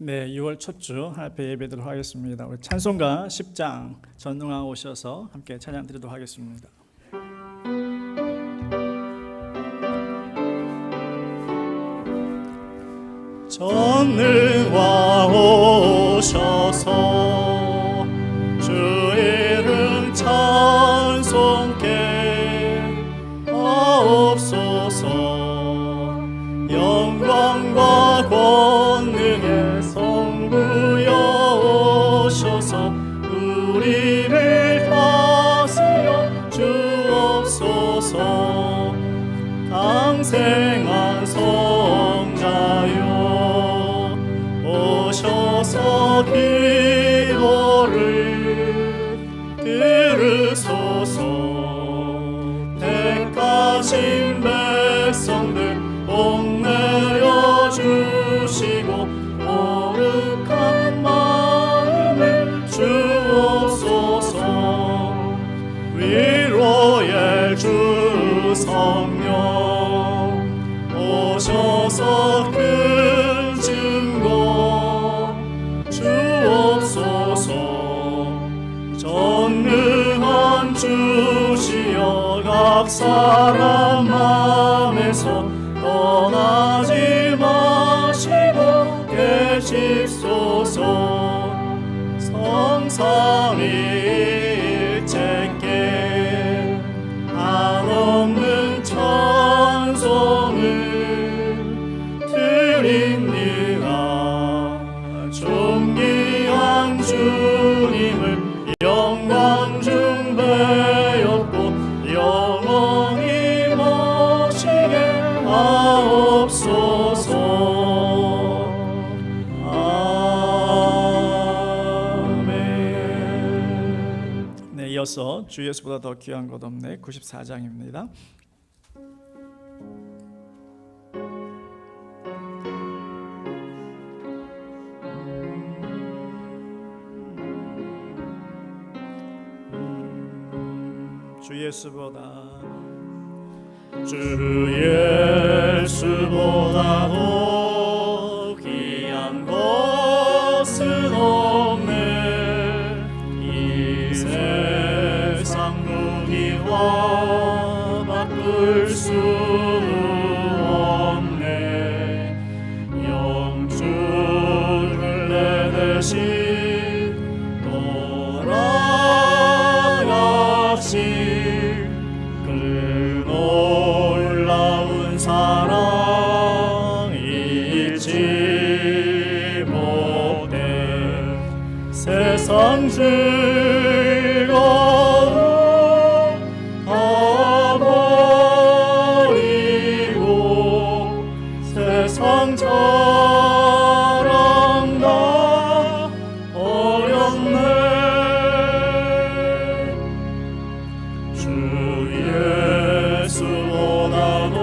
네, 6월 첫 주 하나님께 예배드리도록 하겠습니다. 우리 찬송가 10장 전능왕 오셔서 함께 찬양 드리도록 하겠습니다. 전능왕 오셔서 주 이름 찬송케 하옵소서. 영광과 권능의 성부여 오셔서 우리를 다스려 주옵소서. 강생한 성자여 오셔서 기도를 들으소서. 택하신 백성들 복 내려주시고 거룩한 마음을 주옵소서. 위로의 주 성령 오셔서 큰 증거 주옵소서. 전능한 주시여 각 사람 마음에서 떠나지 마시고 계십소서. 성삼위일체께 한없는 찬송을 드립니다. 존귀한 주님을 영광 중배였고 영원히 모시게 하옵소서. 아멘. 네, 이어서 주 예수보다 더 귀한 것 없네 94장입니다. 주 예수보다 더 귀한 것은 없네. 이 세상 무기와 바꿀 수 없네. 영주를 내 대신 돌아가신 사랑 잊지 못해. 세상 즐거움 다 버리고 세상 자랑 다 버렸네. 주 예수보다도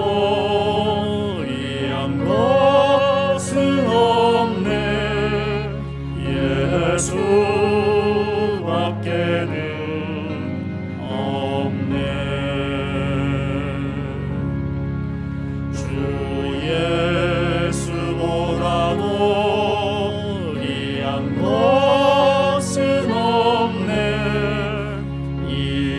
예수밖에는 없네. 주 예수보다도 귀한 것은 없네. 이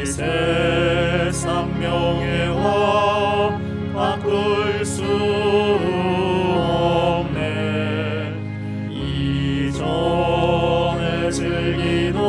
세상 명예와 바꿀 수 즐기던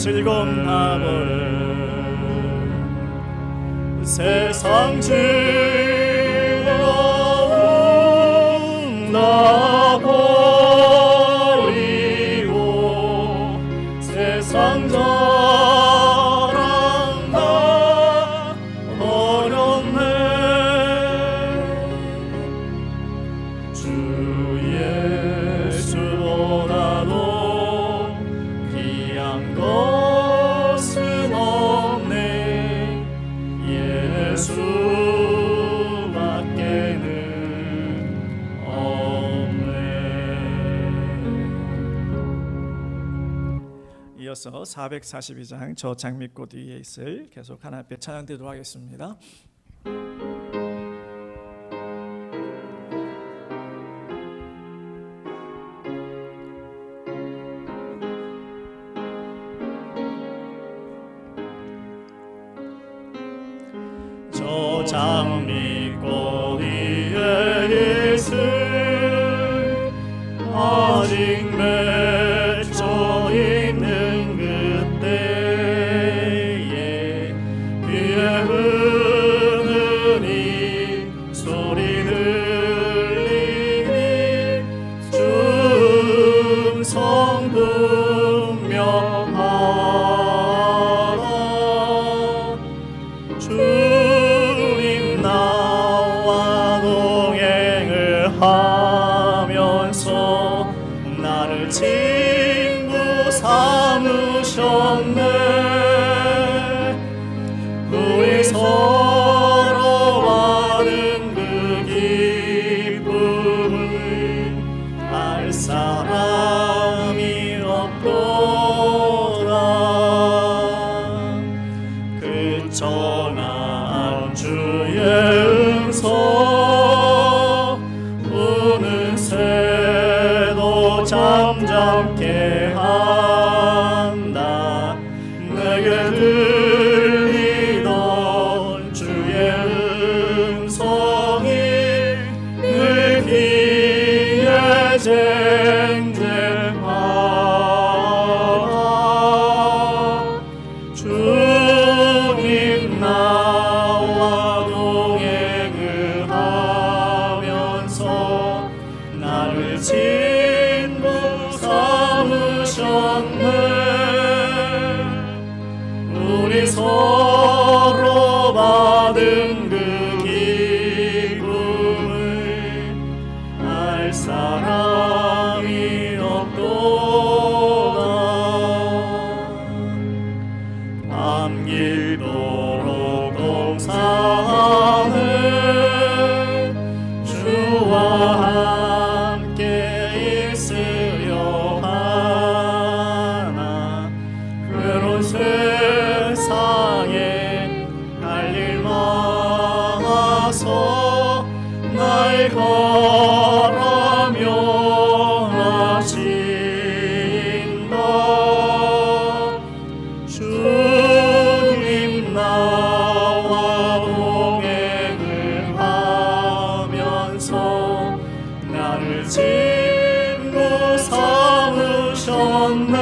즐거움 다 버려 세상 즐거움 다 버리고 세상 자랑 다 버렸네 주 예수보다도 귀한 것은 없네 예수밖에는 없네. 이어서 442장 저 장미꽃 위에 있을 계속 하나님 앞에 찬양 드리도록 하겠습니다. 저 장미꽃 위에 있을 아직 맺혀 있는 그때에 귀에 흐르니 소리 들리니 충성 분명하다 주님 나와 동행을 하면서 나를 친구 삼으셨네 우리 서로 받은 그 기쁨을 알 사람이 없도다 그 전한 주의 음성 우는 새도 잠잠게 한다 내게 들리던 주의 음성이 늘 귀에 쟁쟁하다 주님 나와 동행을 하면서 나를 친구 삼으셨네 우리 서로 받은 그 기쁨을 알 사람이 없도다 밤길도록 동상은 주와 함께 있으려 하나 괴로운 세상에 할 일 많아서 날 가라며 하신다 주님 나와 동행을 하면서 나를 친구 삼으셨네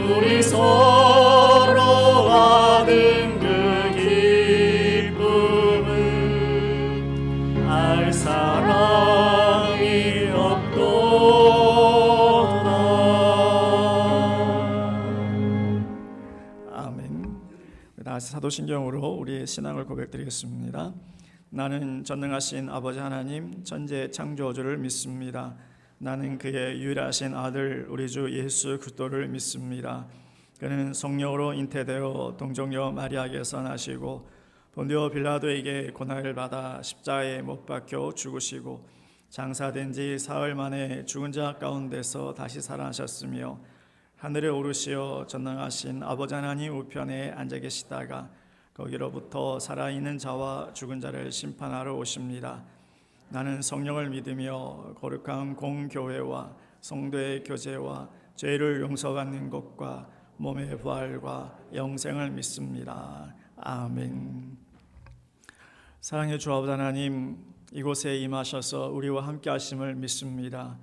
우리 서로 받은 그 기쁨을 알 사람이 없도다. 아멘. 다시 사도신경으로 우리의 신앙을 고백드리겠습니다. 나는 전능하신 아버지 하나님 천지의 창조주를 믿습니다. 나는 그의 유일하신 아들 우리 주 예수 그리스도를 믿습니다. 그는 성령으로 잉태되어 동정녀 마리아에게서 나시고 본디오 빌라도에게 고난을 받아 십자가에 못 박혀 죽으시고 장사된 지 사흘 만에 죽은 자 가운데서 다시 살아나셨으며 하늘에 오르시어 전능하신 아버지 하나님 우편에 앉아 계시다가 거기로부터 살아있는 자와 죽은 자를 심판하러 오십니다. 나는 성령을 믿으며 거룩한 공교회와 성도의 교제와 죄를 용서받는 것과 몸의 부활과 영생을 믿습니다. 아멘. 사랑의 주 아버지 하나님, 이곳에 임하셔서 우리와 함께 하심을 믿습니다.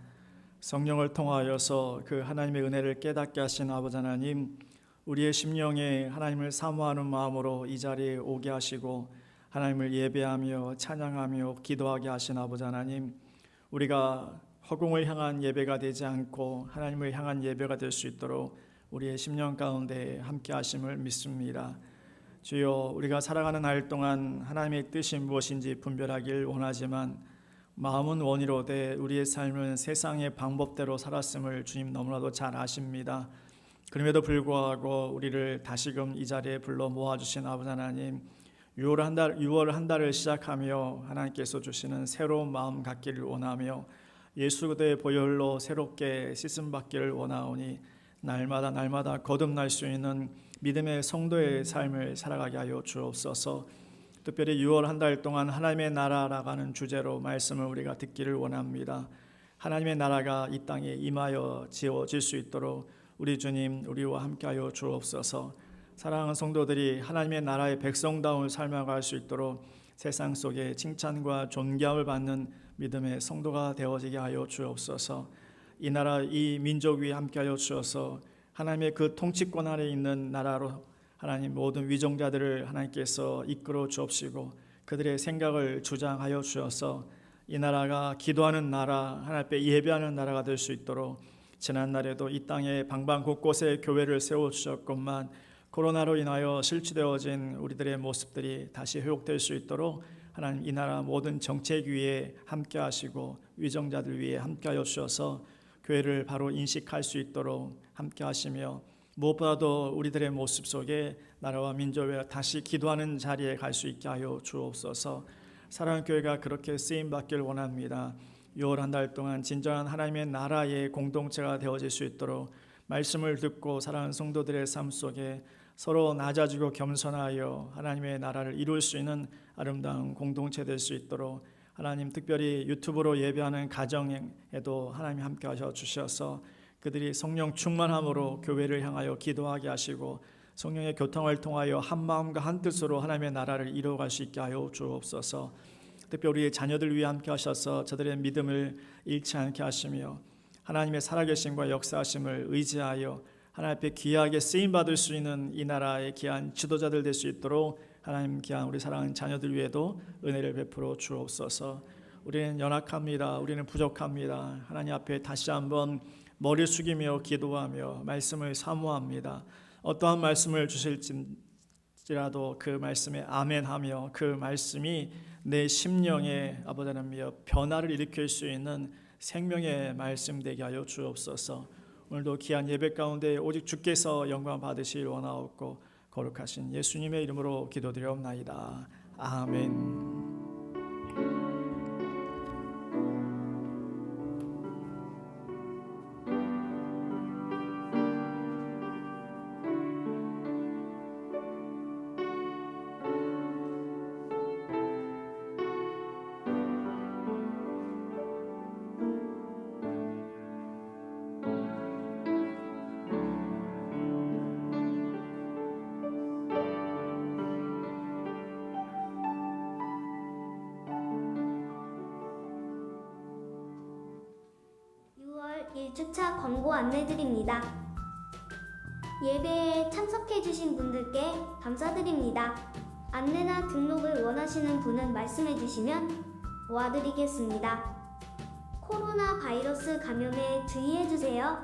성령을 통하여서 그 하나님의 은혜를 깨닫게 하신 아버지 하나님, 우리의 심령에 하나님을 사모하는 마음으로 이 자리에 오게 하시고 하나님을 예배하며 찬양하며 기도하게 하신 아버지 하나님, 우리가 허공을 향한 예배가 되지 않고 하나님을 향한 예배가 될 수 있도록 우리의 심령 가운데 함께 하심을 믿습니다. 주여, 우리가 살아가는 날 동안 하나님의 뜻이 무엇인지 분별하길 원하지만 마음은 원이로되 우리의 삶은 세상의 방법대로 살았음을 주님 너무나도 잘 아십니다. 그럼에도 불구하고 우리를 다시금 이 자리에 불러 모아주신 아버지 하나님, 6월 한 달을 시작하며 하나님께서 주시는 새로운 마음 갖기를 원하며 예수 그리스도의 보혈로 새롭게 씻음 받기를 원하오니 날마다 거듭날 수 있는 믿음의 성도의 삶을 살아가게 하여 주옵소서. 특별히 6월 한 달 동안 하나님의 나라라는 주제로 말씀을 우리가 듣기를 원합니다. 하나님의 나라가 이 땅에 임하여 지어질 수 있도록 우리 주님, 우리와 함께하여 주옵소서. 사랑하는 성도들이 하나님의 나라의 백성다운 삶을 갈 수 있도록 세상 속에 칭찬과 존경을 받는 믿음의 성도가 되어지게 하여 주옵소서. 이 나라, 이 민족 위에 함께하여 주셔서 하나님의 그 통치권 아래 있는 나라로 하나님 모든 위정자들을 하나님께서 이끌어 주옵시고 그들의 생각을 주장하여 주셔서 이 나라가 기도하는 나라, 하나님 앞에 예배하는 나라가 될 수 있도록 지난날에도 이 땅에 방방 곳곳에 교회를 세워주셨건만 코로나로 인하여 실추되어진 우리들의 모습들이 다시 회복될 수 있도록 하나님 이 나라 모든 정책 위에 함께 하시고 위정자들 위에 함께 하여 주셔서 교회를 바로 인식할 수 있도록 함께 하시며 무엇보다도 우리들의 모습 속에 나라와 민족을 다시 기도하는 자리에 갈 수 있게 하여 주옵소서. 사랑하는 교회가 그렇게 쓰임받기를 원합니다. 6월 한 달 동안 진정한 하나님의 나라의 공동체가 되어질 수 있도록 말씀을 듣고 사랑하는 성도들의 삶 속에 서로 낮아지고 겸손하여 하나님의 나라를 이룰 수 있는 아름다운 공동체 될 수 있도록 하나님, 특별히 유튜브로 예배하는 가정에도 하나님 함께 하셔 주셔서 그들이 성령 충만함으로 교회를 향하여 기도하게 하시고 성령의 교통을 통하여 한 마음과 한 뜻으로 하나님의 나라를 이루어갈 수 있게 하여 주옵소서. 특별히 우리의 자녀들 위해 함께 하셔서 저들의 믿음을 잃지 않게 하시며 하나님의 살아계심과 역사하심을 의지하여 하나님 앞에 귀하게 쓰임받을 수 있는 이 나라의 귀한 지도자들 될 수 있도록 하나님 귀한 우리 사랑하는 자녀들 위에도 은혜를 베풀어 주옵소서. 우리는 연약합니다. 우리는 부족합니다. 하나님 앞에 다시 한번 머리 숙이며 기도하며 말씀을 사모합니다. 어떠한 말씀을 주실지라도 그 말씀에 아멘하며 그 말씀이 내 심령에 아버지 하나님 변화를 일으킬 수 있는 생명의 말씀 되게 하여 주옵소서. 오늘도 귀한 예배 가운데 오직 주께서 영광 받으시길 원하옵고 거룩하신 예수님의 이름으로 기도드리옵나이다. 아멘. 주차 광고 안내드립니다. 예배에 참석해주신 분들께 감사드립니다. 안내나 등록을 원하시는 분은 말씀해주시면 도와드리겠습니다. 코로나 바이러스 감염에 주의해주세요.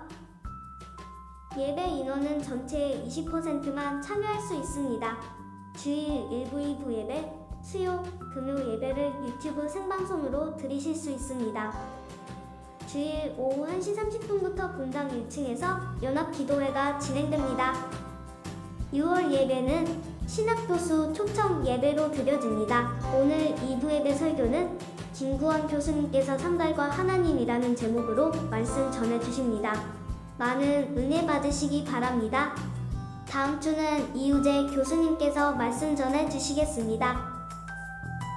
예배 인원은 전체의 20%만 참여할 수 있습니다. 주일 1부 2부 예배, 수요, 금요 예배를 유튜브 생방송으로 들으실 수 있습니다. 주일 오후 1시 30분부터 본당 1층에서 연합기도회가 진행됩니다. 6월 예배는 신학도수 초청 예배로 드려집니다. 오늘 2부 예배 설교는 김구원 교수님께서 상달과 하나님이라는 제목으로 말씀 전해주십니다. 많은 은혜 받으시기 바랍니다. 다음 주는 이우재 교수님께서 말씀 전해주시겠습니다.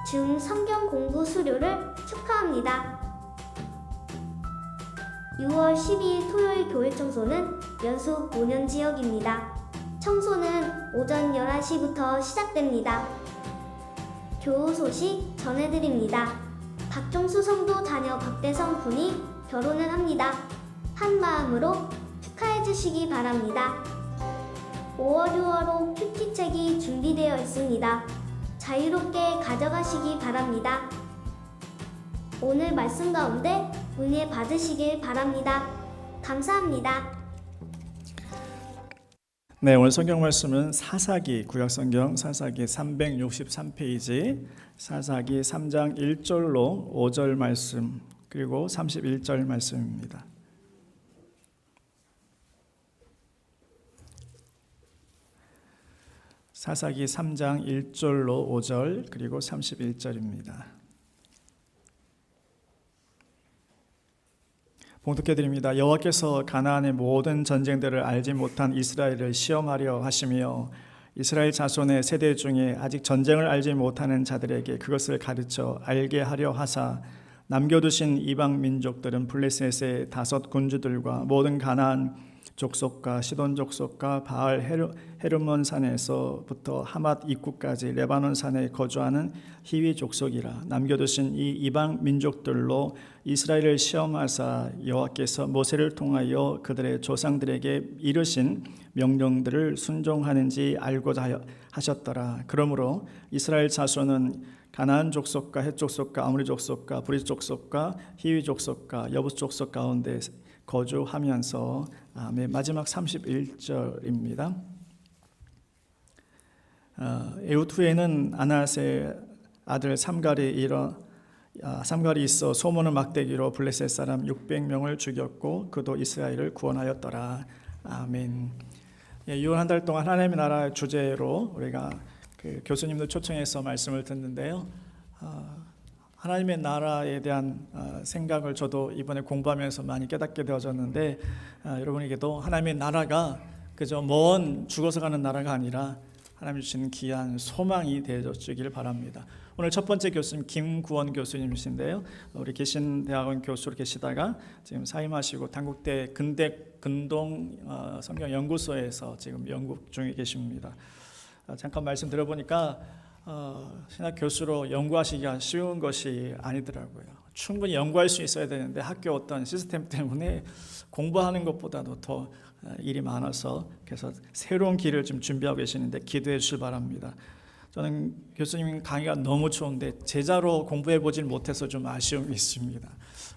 중 성경 공부 수료를 축하합니다. 6월 12일 토요일 교회 청소는 연수 5년 지역입니다. 청소는 오전 11시부터 시작됩니다. 교우 소식 전해드립니다. 박종수 성도 자녀 박대성 군이 결혼을 합니다. 한 마음으로 축하해 주시기 바랍니다. 5월 6월호 큐티책이 준비되어 있습니다. 자유롭게 가져가시기 바랍니다. 오늘 말씀 가운데 은혜 받으시길 바랍니다. 감사합니다. 네, 오늘 성경 말씀은 사사기, 구약성경 사사기 363페이지, 사사기 3장 1절로 5절 말씀, 그리고 31절 말씀입니다. 사사기 3장 1절로 5절, 그리고 31절입니다. 봉독해 드립니다. 여호와께서 가나안의 모든 전쟁들을 알지 못한 이스라엘을 시험하려 하시며 이스라엘 자손의 세대 중에 아직 전쟁을 알지 못하는 자들에게 그것을 가르쳐 알게 하려 하사 남겨두신 이방 민족들은 블레셋의 5 군주들과 모든 가나안 족속과 시돈 족속과 바알 헤르몬 산에서부터 하맛 입구까지 레바논 산에 거주하는 히위 족속이라. 남겨두신 이 이방 민족들로 이스라엘을 시험하사 여호와께서 모세를 통하여 그들의 조상들에게 이르신 명령들을 순종하는지 알고자 하셨더라. 그러므로 이스라엘 자손은 가나안 족속과 헷 족속과 아모리 족속과 브리스 족속과 히위 족속과 여부스 족속 가운데 거주하면서 마지막 31절입니다. 에훗 후에는 아낫의 아들 삼갈이 있어 소문을 막대기로 블레셋 사람 600명을 죽였고 그도 이스라엘을 구원하였더라. 아멘. 이번 한 달 동안 하나님의 나라 주제로 우리가 교수님도 초청해서 말씀을 듣는데요. 하나님의 나라에 대한 생각을 저도 이번에 공부하면서 많이 깨닫게 되어졌는데, 여러분에게도 하나님의 나라가 그저 먼 죽어서 가는 나라가 아니라 하나님 주시는 귀한 소망이 되어주기를 바랍니다. 오늘 첫 번째 교수님 김구원 교수님이신데요. 우리 계신대학원 교수로 계시다가 지금 사임하시고 단국대 근동 성경연구소에서 지금 연구 중에 계십니다. 잠깐 말씀 들어보니까 신학 교수로 연구하시기가 쉬운 것이 아니더라고요. 충분히 연구할 수 있어야 되는데 학교 어떤 시스템 때문에 공부하는 것보다도 더 일이 많아서 그래서 새로운 길을 좀 준비하고 계시는데 기도해 주실 바랍니다. 저는 교수님 강의가 너무 좋은데 제자로 공부해 보질 못해서 좀 아쉬움이 있습니다.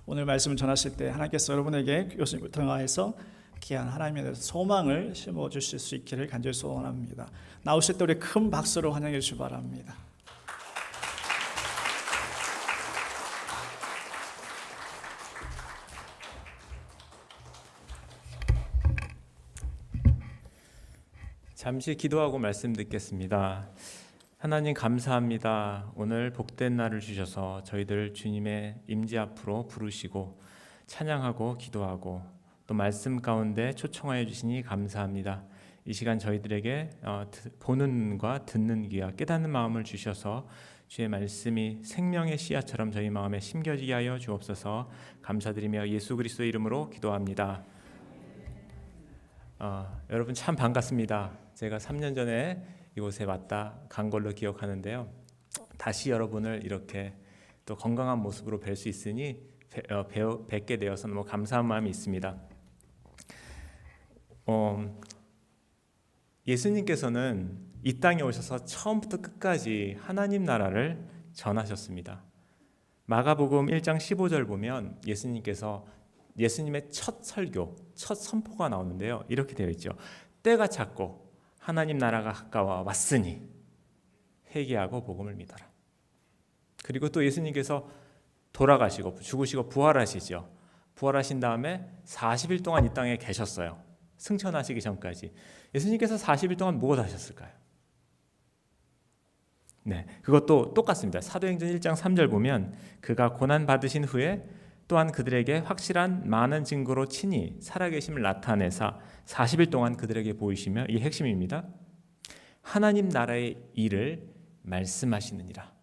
오늘 말씀을 전하실 때 하나님께서 여러분에게 교수님을 통하여서 귀한 하나님에 대해서 소망을 심어주실 수 있기를 간절히 소원합니다. 나오실 때 우리 큰 박수로 환영해 주시기 바랍니다. 잠시 기도하고 말씀 듣겠습니다. 하나님 감사합니다. 오늘 복된 날을 주셔서 저희들 주님의 임재 앞으로 부르시고 찬양하고 기도하고 또 말씀 가운데 초청하여 주시니 감사합니다. 이 시간 저희들에게 보는 눈과 듣는 귀와 깨닫는 마음을 주셔서 주의 말씀이 생명의 씨앗처럼 저희 마음에 심겨지게 하여 주옵소서. 감사드리며 예수 그리스도의 이름으로 기도합니다. 여러분 참 반갑습니다. 제가 3년 전에 이곳에 왔다 간 걸로 기억하는데요. 다시 여러분을 이렇게 또 건강한 모습으로 뵐 수 있으니 뵙게 되어서 너무 감사한 마음이 있습니다. 예수님께서는 이 땅에 오셔서 처음부터 끝까지 하나님 나라를 전하셨습니다. 마가복음 1장 15절 보면 예수님의 첫 설교, 첫 선포가 나오는데요. 이렇게 되어 있죠. 때가 찼고 하나님 나라가 가까워 왔으니 회개하고 복음을 믿어라. 그리고 또 예수님께서 돌아가시고 죽으시고 부활하시죠. 부활하신 다음에 40일 동안 이 땅에 계셨어요. 승천하시기 전까지. 예수님께서 40일 동안 무엇 하셨을까요? 네, 그것도 똑같습니다. 사도행전 1장 3절 보면 그가 고난 받으신 후에 또한 그들에게 확실한 많은 증거로 친히 살아계심을 나타내사 40일 동안 그들에게 보이시며, 이 핵심입니다. 하나님 나라의 일을 말씀하시느니라.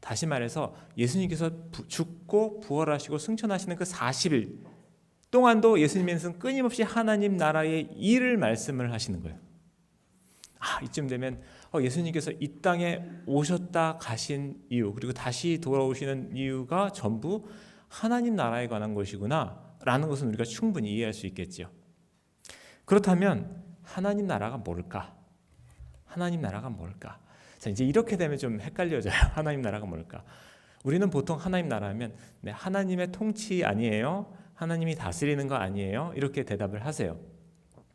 다시 말해서 예수님께서 죽고 부활하시고 승천하시는 그 40일 동안도 예수님께서는 끊임없이 하나님 나라의 일을 말씀을 하시는 거예요. 이쯤 되면 예수님께서 이 땅에 오셨다 가신 이유, 그리고 다시 돌아오시는 이유가 전부 하나님 나라에 관한 것이구나. 라는 것은 우리가 충분히 이해할 수 있겠죠. 그렇다면 하나님 나라가 뭘까? 하나님 나라가 뭘까? 자, 이제 이렇게 되면 좀 헷갈려져요. 하나님 나라가 뭘까? 우리는 보통 하나님 나라면 네, 하나님의 통치 아니에요? 하나님이 다스리는 거 아니에요? 이렇게 대답을 하세요.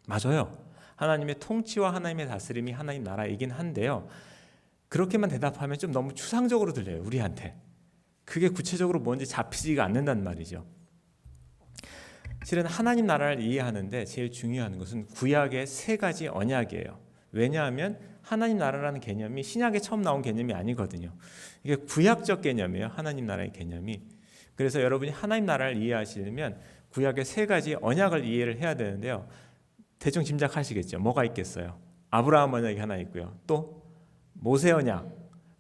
맞아요. 하나님의 통치와 하나님의 다스림이 하나님 나라이긴 한데요. 그렇게만 대답하면 좀 너무 추상적으로 들려요. 우리한테. 그게 구체적으로 뭔지 잡히지가 않는단 말이죠. 실은 하나님 나라를 이해하는데 제일 중요한 것은 구약의 3가지 언약이에요. 왜냐하면 하나님 나라라는 개념이 신약에 처음 나온 개념이 아니거든요. 이게 구약적 개념이에요. 하나님 나라의 개념이. 그래서 여러분이 하나님 나라를 이해하시려면 구약의 3가지 언약을 이해를 해야 되는데요. 대충 짐작하시겠죠. 뭐가 있겠어요? 아브라함 언약이 하나 있고요. 또 모세 언약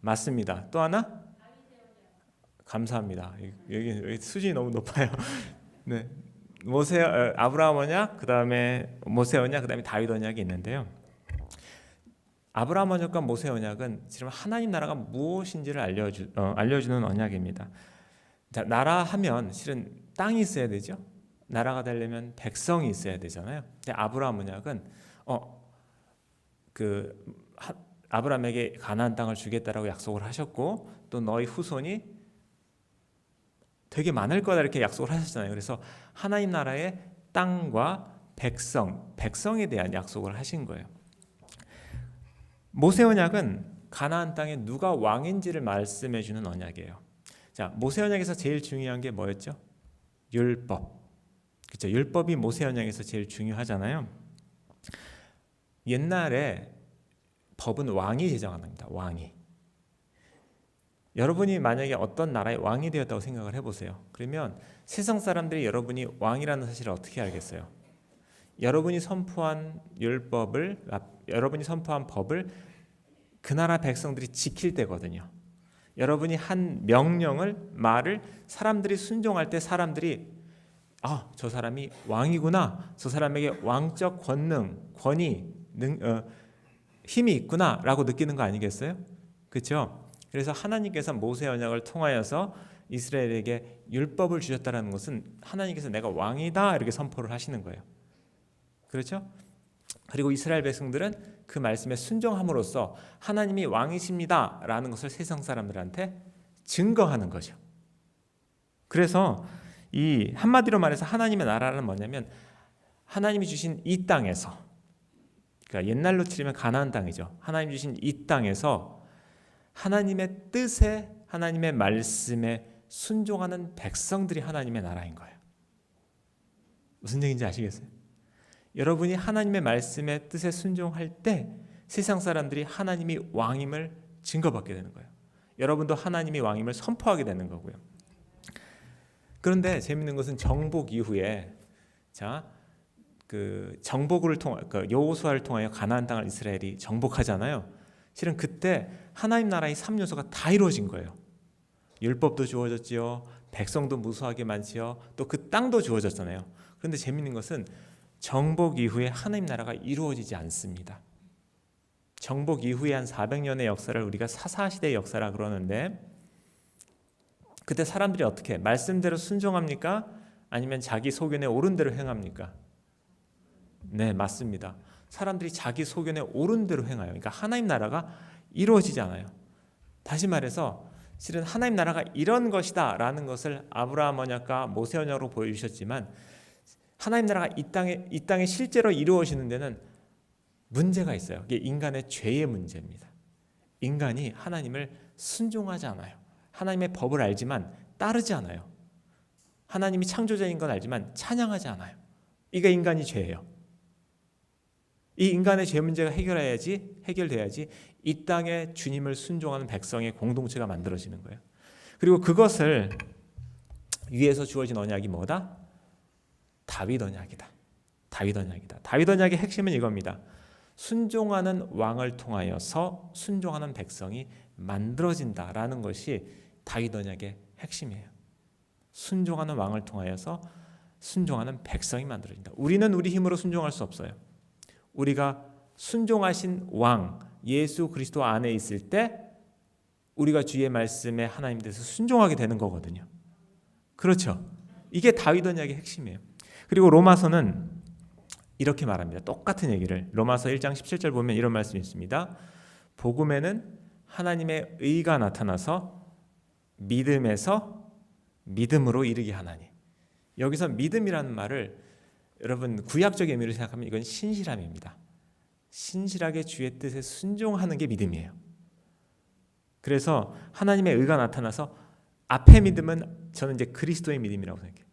맞습니다. 또 하나? 감사합니다. 여기 수준이 너무 높아요. 네, 아브라함 언약, 그 다음에 모세 언약, 그 다음에 다윗 언약이 있는데요. 아브라함 언약과 모세 언약은 지금 하나님 나라가 무엇인지를 알려주는 언약입니다. 자, 나라 하면 실은 땅이 있어야 되죠. 나라가 되려면 백성이 있어야 되잖아요. 근데 아브라함 언약은 아브라함에게 가나안 땅을 주겠다라고 약속을 하셨고 또 너희 후손이 되게 많을 거다 이렇게 약속을 하셨잖아요. 그래서 하나님 나라의 땅과 백성에 대한 약속을 하신 거예요. 모세 언약은 가나안 땅에 누가 왕인지를 말씀해 주는 언약이에요. 자, 모세 언약에서 제일 중요한 게 뭐였죠? 율법. 그렇죠? 율법이 모세 언약에서 제일 중요하잖아요. 옛날에 법은 왕이 제정합니다. 왕이. 여러분이 만약에 어떤 나라의 왕이 되었다고 생각을 해보세요. 그러면 세상 사람들이 여러분이 왕이라는 사실을 어떻게 알겠어요? 여러분이 선포한 여러분이 선포한 법을 그 나라 백성들이 지킬 때거든요. 여러분이 한 말을 사람들이 순종할 때 사람들이 저 사람이 왕이구나, 저 사람에게 왕적 권위, 힘이 있구나라고 느끼는 거 아니겠어요? 그렇죠? 그래서 하나님께서 모세 언약을 통하여서 이스라엘에게 율법을 주셨다는 것은 하나님께서 내가 왕이다 이렇게 선포를 하시는 거예요. 그렇죠? 그리고 이스라엘 백성들은 그 말씀에 순종함으로써 하나님이 왕이십니다라는 것을 세상 사람들한테 증거하는 거죠. 그래서 이 한마디로 말해서 하나님의 나라는 뭐냐면 하나님이 주신 이 땅에서, 그러니까 옛날로 치면 가나안 땅이죠. 하나님 주신 이 땅에서 하나님의 뜻에, 하나님의 말씀에 순종하는 백성들이 하나님의 나라인 거예요. 무슨 얘기인지 아시겠어요? 여러분이 하나님의 말씀의 뜻에 순종할 때 세상 사람들이 하나님이 왕임을 증거받게 되는 거예요. 여러분도 하나님이 왕임을 선포하게 되는 거고요. 그런데 재밌는 것은 정복 이후에 정복을 여호수아를 통하여 가나안 땅을 이스라엘이 정복하잖아요. 실은 그때 하나님 나라의 3요소가 다 이루어진 거예요. 율법도 주어졌지요. 백성도 무수하게 많지요. 또 그 땅도 주어졌잖아요. 그런데 재밌는 것은 정복 이후에 하나님 나라가 이루어지지 않습니다. 정복 이후에 한 400년의 역사를 우리가 사사시대의 역사라 그러는데 그때 사람들이 어떻게 말씀대로 순종합니까? 아니면 자기 소견에 옳은 대로 행합니까? 네, 맞습니다. 사람들이 자기 소견에 옳은 대로 행해요. 그러니까 하나님 나라가 이루어지지 않아요. 다시 말해서 실은 하나님 나라가 이런 것이다 라는 것을 아브라함 언약과 모세 언약으로 보여주셨지만 하나님 나라가 이 땅에 실제로 이루어지는 데는 문제가 있어요. 이게 인간의 죄의 문제입니다. 인간이 하나님을 순종하지 않아요. 하나님의 법을 알지만 따르지 않아요. 하나님이 창조자인 건 알지만 찬양하지 않아요. 이게 인간이 죄예요. 이 인간의 죄 문제가 해결돼야지 이 땅에 주님을 순종하는 백성의 공동체가 만들어지는 거예요. 그리고 그것을 위에서 주어진 언약이 뭐다? 다윗 언약이다. 다윗 언약의 핵심은 이겁니다. 순종하는 왕을 통하여서 순종하는 백성이 만들어진다라는 것이 다윗 언약의 핵심이에요. 순종하는 왕을 통하여서 순종하는 백성이 만들어진다. 우리는 우리 힘으로 순종할 수 없어요. 우리가 순종하신 왕 예수 그리스도 안에 있을 때 우리가 주의 말씀에 하나님 대해서 순종하게 되는 거거든요. 그렇죠? 이게 다윗 언약의 핵심이에요. 그리고 로마서는 이렇게 말합니다. 똑같은 얘기를 로마서 1장 17절 보면 이런 말씀이 있습니다. 복음에는 하나님의 의가 나타나서 믿음에서 믿음으로 이르게 하나니. 여기서 믿음이라는 말을 여러분 구약적 의미로 생각하면 이건 신실함입니다. 신실하게 주의 뜻에 순종하는 게 믿음이에요. 그래서 하나님의 의가 나타나서 앞에 믿음은 저는 이제 그리스도의 믿음이라고 생각해요.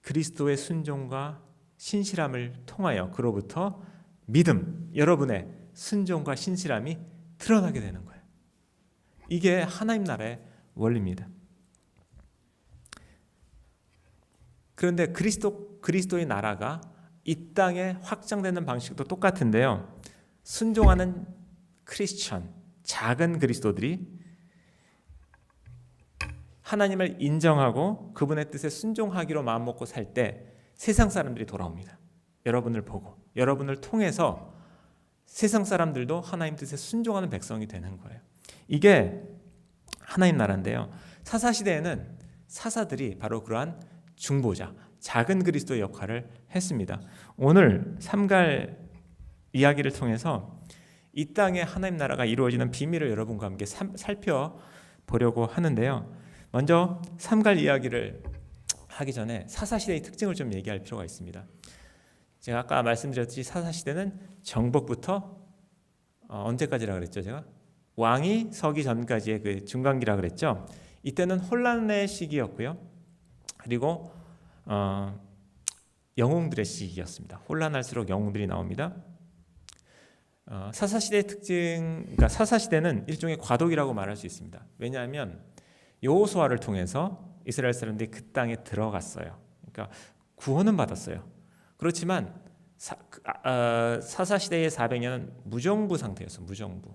그리스도의 순종과 신실함을 통하여 그로부터 믿음, 여러분의 순종과 신실함이 드러나게 되는 거예요. 이게 하나님 나라의 원리입니다. 그런데 그리스도의 나라가 이 땅에 확장되는 방식도 똑같은데요. 순종하는 크리스천, 작은 그리스도들이 하나님을 인정하고 그분의 뜻에 순종하기로 마음먹고 살 때 세상 사람들이 돌아옵니다. 여러분을 보고 여러분을 통해서 세상 사람들도 하나님 뜻에 순종하는 백성이 되는 거예요. 이게 하나님 나라인데요. 사사시대에는 사사들이 바로 그러한 중보자, 작은 그리스도의 역할을 했습니다. 오늘 삼갈 이야기를 통해서 이 땅에 하나님 나라가 이루어지는 비밀을 여러분과 함께 살펴보려고 하는데요. 먼저 삼갈 이야기를 하기 전에 사사시대의 특징을 좀 얘기할 필요가 있습니다. 제가 아까 말씀드렸듯이 사사시대는 정복부터 언제까지라 그랬죠? 제가 왕이 서기 전까지의 그 중간기라 그랬죠. 이때는 혼란의 시기였고요. 그리고 영웅들의 시기였습니다. 혼란할수록 영웅들이 나옵니다. 사사시대의 특징, 그러니까 사사시대는 일종의 과도기라고 말할 수 있습니다. 왜냐하면 여호수아를 통해서 이스라엘 사람들이 그 땅에 들어갔어요. 그러니까 구원은 받았어요. 그렇지만 사사시대의 400년은 무정부 상태였어요. 무정부.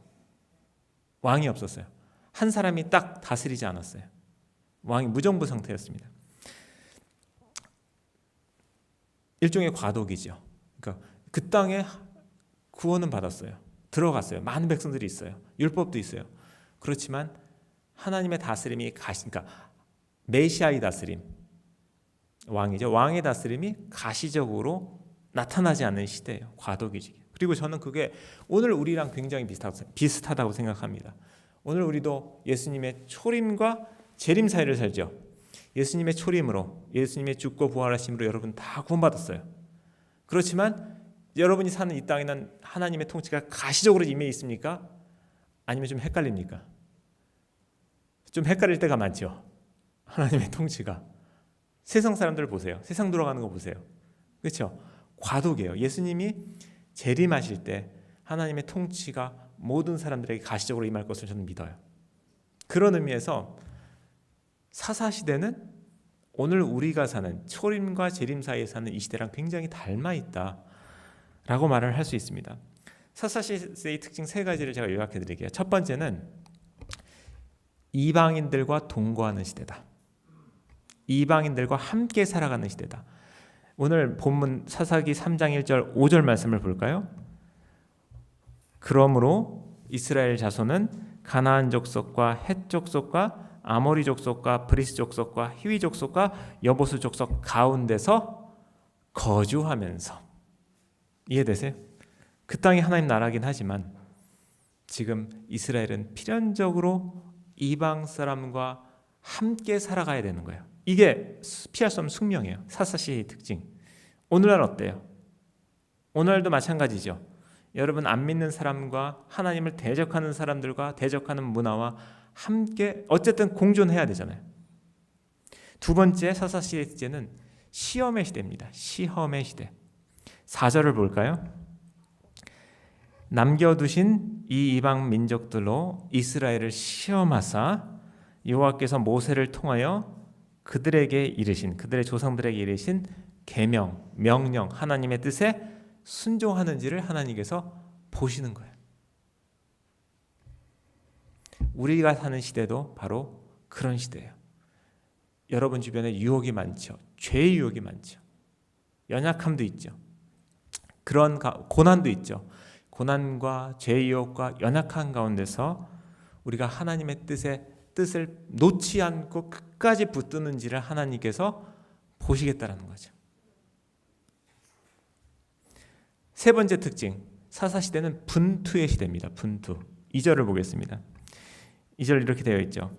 왕이 없었어요. 한 사람이 딱 다스리지 않았어요. 왕이 무정부 상태였습니다. 일종의 과도기죠. 그러니까 그 땅에 구원은 받았어요. 들어갔어요. 많은 백성들이 있어요. 율법도 있어요. 그렇지만 하나님의 다스림이 그러니까 메시아의 다스림, 왕이죠. 왕의 다스림이 가시적으로 나타나지 않는 시대예요. 과도기지. 그리고 저는 그게 오늘 우리랑 굉장히 비슷하다고 생각합니다. 오늘 우리도 예수님의 초림과 재림 사이를 살죠. 예수님의 초림으로, 예수님의 죽고 부활하심으로 여러분 다 구원받았어요. 그렇지만 여러분이 사는 이 땅에는 하나님의 통치가 가시적으로 임해 있습니까? 아니면 좀 헷갈립니까? 좀 헷갈릴 때가 많죠. 하나님의 통치가. 세상 사람들 보세요. 세상 돌아가는 거 보세요. 그렇죠? 과도기예요. 예수님이 재림하실 때 하나님의 통치가 모든 사람들에게 가시적으로 임할 것을 저는 믿어요. 그런 의미에서 사사시대는 오늘 우리가 사는 초림과 재림 사이에 사는 이 시대랑 굉장히 닮아 있다라고 말을 할 수 있습니다. 사사시대의 특징 세 가지를 제가 요약해 드릴게요. 첫 번째는 이방인들과 동거하는 시대다. 이방인들과 함께 살아가는 시대다. 오늘 본문 사사기 3장 1절 5절 말씀을 볼까요? 그러므로 이스라엘 자손은 가나안 족속과 헷 족속과 아모리 족속과 브리스 족속과 히위 족속과 여보스 족속 가운데서 거주하면서. 이해되세요? 그 땅이 하나님 나라긴 하지만 지금 이스라엘은 필연적으로 이방 사람과 함께 살아가야 되는 거예요. 이게 피할 수 없는 숙명이에요. 사사시의 특징. 오늘날 어때요? 오늘날도 마찬가지죠. 여러분 안 믿는 사람과 하나님을 대적하는 사람들과 대적하는 문화와 함께 어쨌든 공존해야 되잖아요. 두 번째 사사시의 특징은 시험의 시대입니다. 시험의 시대. 4절을 볼까요? 남겨두신 이 이방 민족들로 이스라엘을 시험하사 여호와께서 모세를 통하여 그들에게 이르신, 그들의 조상들에게 이르신 계명, 명령, 하나님의 뜻에 순종하는지를 하나님께서 보시는 거예요. 우리가 사는 시대도 바로 그런 시대예요. 여러분 주변에 유혹이 많죠. 죄의 유혹이 많죠. 연약함도 있죠. 그런 고난도 있죠. 고난과 죄의 유혹과 연약한 가운데서 우리가 하나님의 뜻을 놓지 않고 끝까지 붙드는지를 하나님께서 보시겠다라는 거죠. 세 번째 특징, 사사시대는 분투의 시대입니다. 분투. 2절을 보겠습니다. 2절 이렇게 되어 있죠.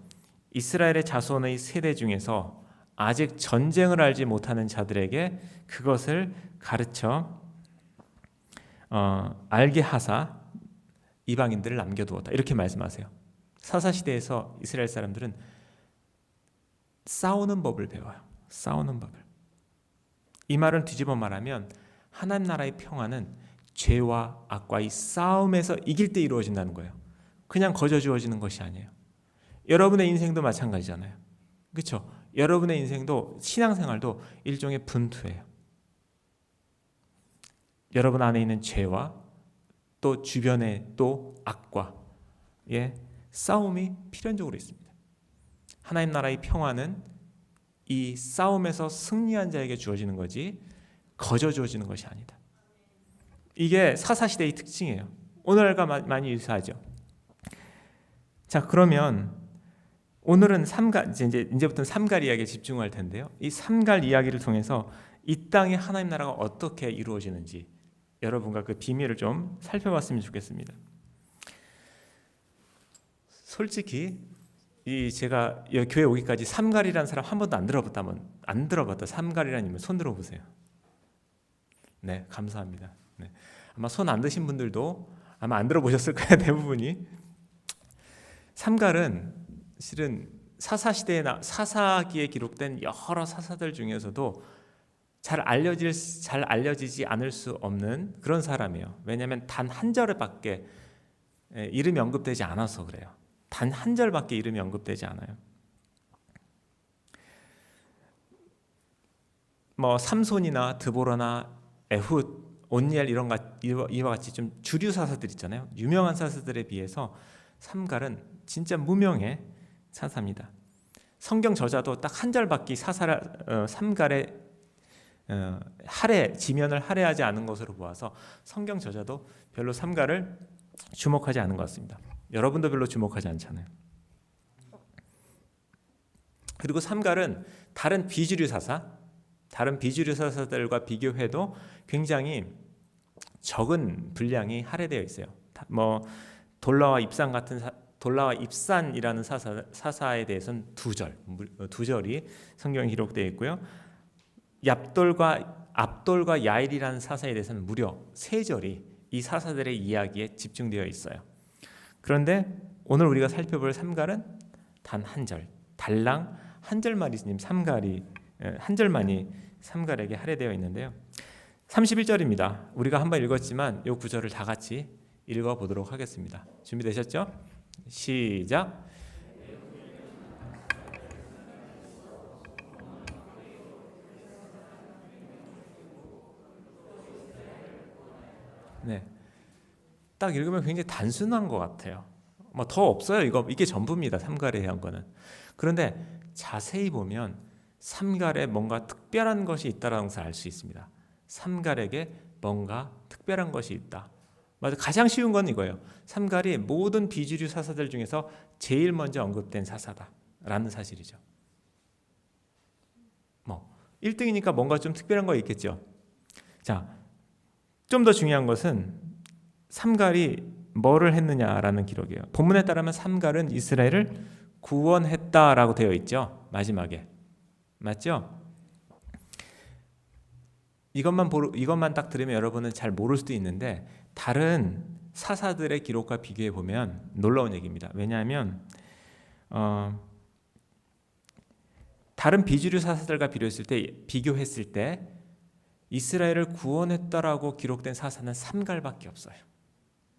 이스라엘의 자손의 세대 중에서 아직 전쟁을 알지 못하는 자들에게 그것을 가르쳐 알게 하사 이방인들을 남겨두었다. 이렇게 말씀하세요. 사사시대에서 이스라엘 사람들은 싸우는 법을 배워요. 싸우는 법을. 이 말을 뒤집어 말하면 하나님 나라의 평화는 죄와 악과의 싸움에서 이길 때 이루어진다는 거예요. 그냥 거저 주어지는 것이 아니에요. 여러분의 인생도 마찬가지잖아요. 그렇죠? 여러분의 인생도 신앙생활도 일종의 분투예요. 여러분 안에 있는 죄와 또 주변의 또 악과의 싸움이 필연적으로 있습니다. 하나님 나라의 평화는 이 싸움에서 승리한 자에게 주어지는 거지 거저 주어지는 것이 아니다. 이게 사사시대의 특징이에요. 오늘과 많이 유사하죠. 자, 그러면 오늘은 이제부터는 삼갈 이야기에 집중할 텐데요. 이 삼갈 이야기를 통해서 이 땅에 하나님 나라가 어떻게 이루어지는지 여러분과 그 비밀을 좀 살펴봤으면 좋겠습니다. 솔직히 제가 교회 오기까지 삼갈이라는 사람 한 번도 안 들어봤다. 삼갈이라는 손 들어보세요. 네, 감사합니다. 네. 아마 손 안 드신 분들도 아마 안 들어보셨을 거예요. 대부분이. 삼갈은 실은 사사기에 기록된 여러 사사들 중에서도 잘 알려지지 않을 수 없는 그런 사람이에요. 왜냐하면 단 한 절밖에 이름이 언급되지 않아서 그래요. 단 한 절밖에 이름이 언급되지 않아요. 삼손이나 드보라나 에훗, 온니엘 이와 같이 좀 주류 사사들 있잖아요. 유명한 사사들에 비해서 삼갈은 진짜 무명의 사사입니다. 성경 저자도 딱 한 절밖에 삼갈의 지면을 할애하지 않은 것으로 보아서 성경 저자도 별로 삼갈을 주목하지 않은 것 같습니다. 여러분도 별로 주목하지 않잖아요. 그리고 삼갈은 다른 비주류 사사들과 비교해도 굉장히 적은 분량이 할애되어 있어요. 돌라와 입산이라는 사사에 대해서는 두 절이 성경에 기록되어 있고요. 압돌과 야일이라는 사사에 대해서는 무려 3절이 이 사사들의 이야기에 집중되어 있어요. 그런데 오늘 우리가 살펴볼 삼갈은 단 한 절, 달랑 한 절만이 삼갈에게 할애되어 있는데요. 31절입니다. 우리가 한번 읽었지만 이 구절을 다 같이 읽어보도록 하겠습니다. 준비되셨죠? 시작. 네, 딱 읽으면 굉장히 단순한 것 같아요. 더 없어요. 이게 전부입니다. 삼갈에 대한 거는. 그런데 자세히 보면 삼갈에 뭔가 특별한 것이 있다라는 것을 알 수 있습니다. 삼갈에게 뭔가 특별한 것이 있다. 가장 쉬운 건 이거예요. 삼갈이 모든 비주류 사사들 중에서 제일 먼저 언급된 사사다라는 사실이죠. 1등이니까 뭔가 좀 특별한 거 있겠죠. 자, 좀 더 중요한 것은 삼갈이 뭐를 했느냐라는 기록이에요. 본문에 따르면 삼갈은 이스라엘을 구원했다라고 되어 있죠. 마지막에. 맞죠? 이것만 딱 들으면 여러분은 잘 모를 수도 있는데 다른 사사들의 기록과 비교해 보면 놀라운 얘기입니다. 왜냐하면 다른 비주류 사사들과 비교했을 때 이스라엘을 구원했다라고 기록된 사사는 삼갈밖에 없어요.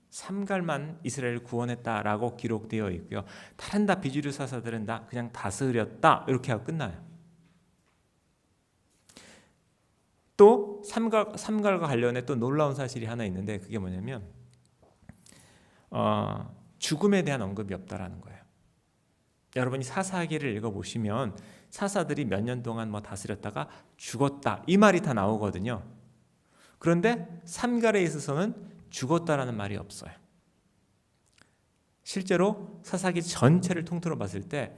삼갈만 이스라엘을 구원했다라고 기록되어 있고요. 다른 다 비주류 사사들은 다 그냥 다스렸다 이렇게 하고 끝나요. 또 삼갈과 관련해 또 놀라운 사실이 하나 있는데 그게 뭐냐면 죽음에 대한 언급이 없다라는 거예요. 여러분이 사사기를 읽어보시면 사사들이 몇 년 동안 다스렸다가 죽었다 이 말이 다 나오거든요. 그런데 삼갈에 있어서는 죽었다라는 말이 없어요. 실제로 사사기 전체를 통틀어 봤을 때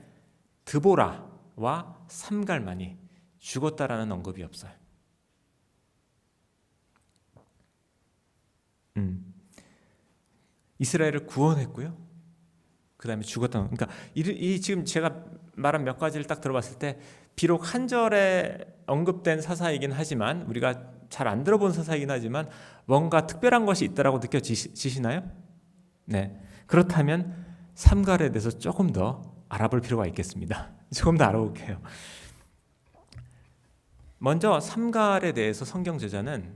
드보라와 삼갈만이 죽었다라는 언급이 없어요. 이스라엘을 구원했고요. 그 다음에 죽었다. 그러니까 이 지금 제가 말한 몇 가지를 딱 들어봤을 때 비록 한 절에 언급된 사사이긴 하지만 우리가 잘 안 들어본 사사이긴 하지만 뭔가 특별한 것이 있다라고 느껴지시나요? 네. 그렇다면 삼갈에 대해서 조금 더 알아볼 필요가 있겠습니다. 조금 더 알아볼게요. 먼저 삼갈에 대해서 성경 저자는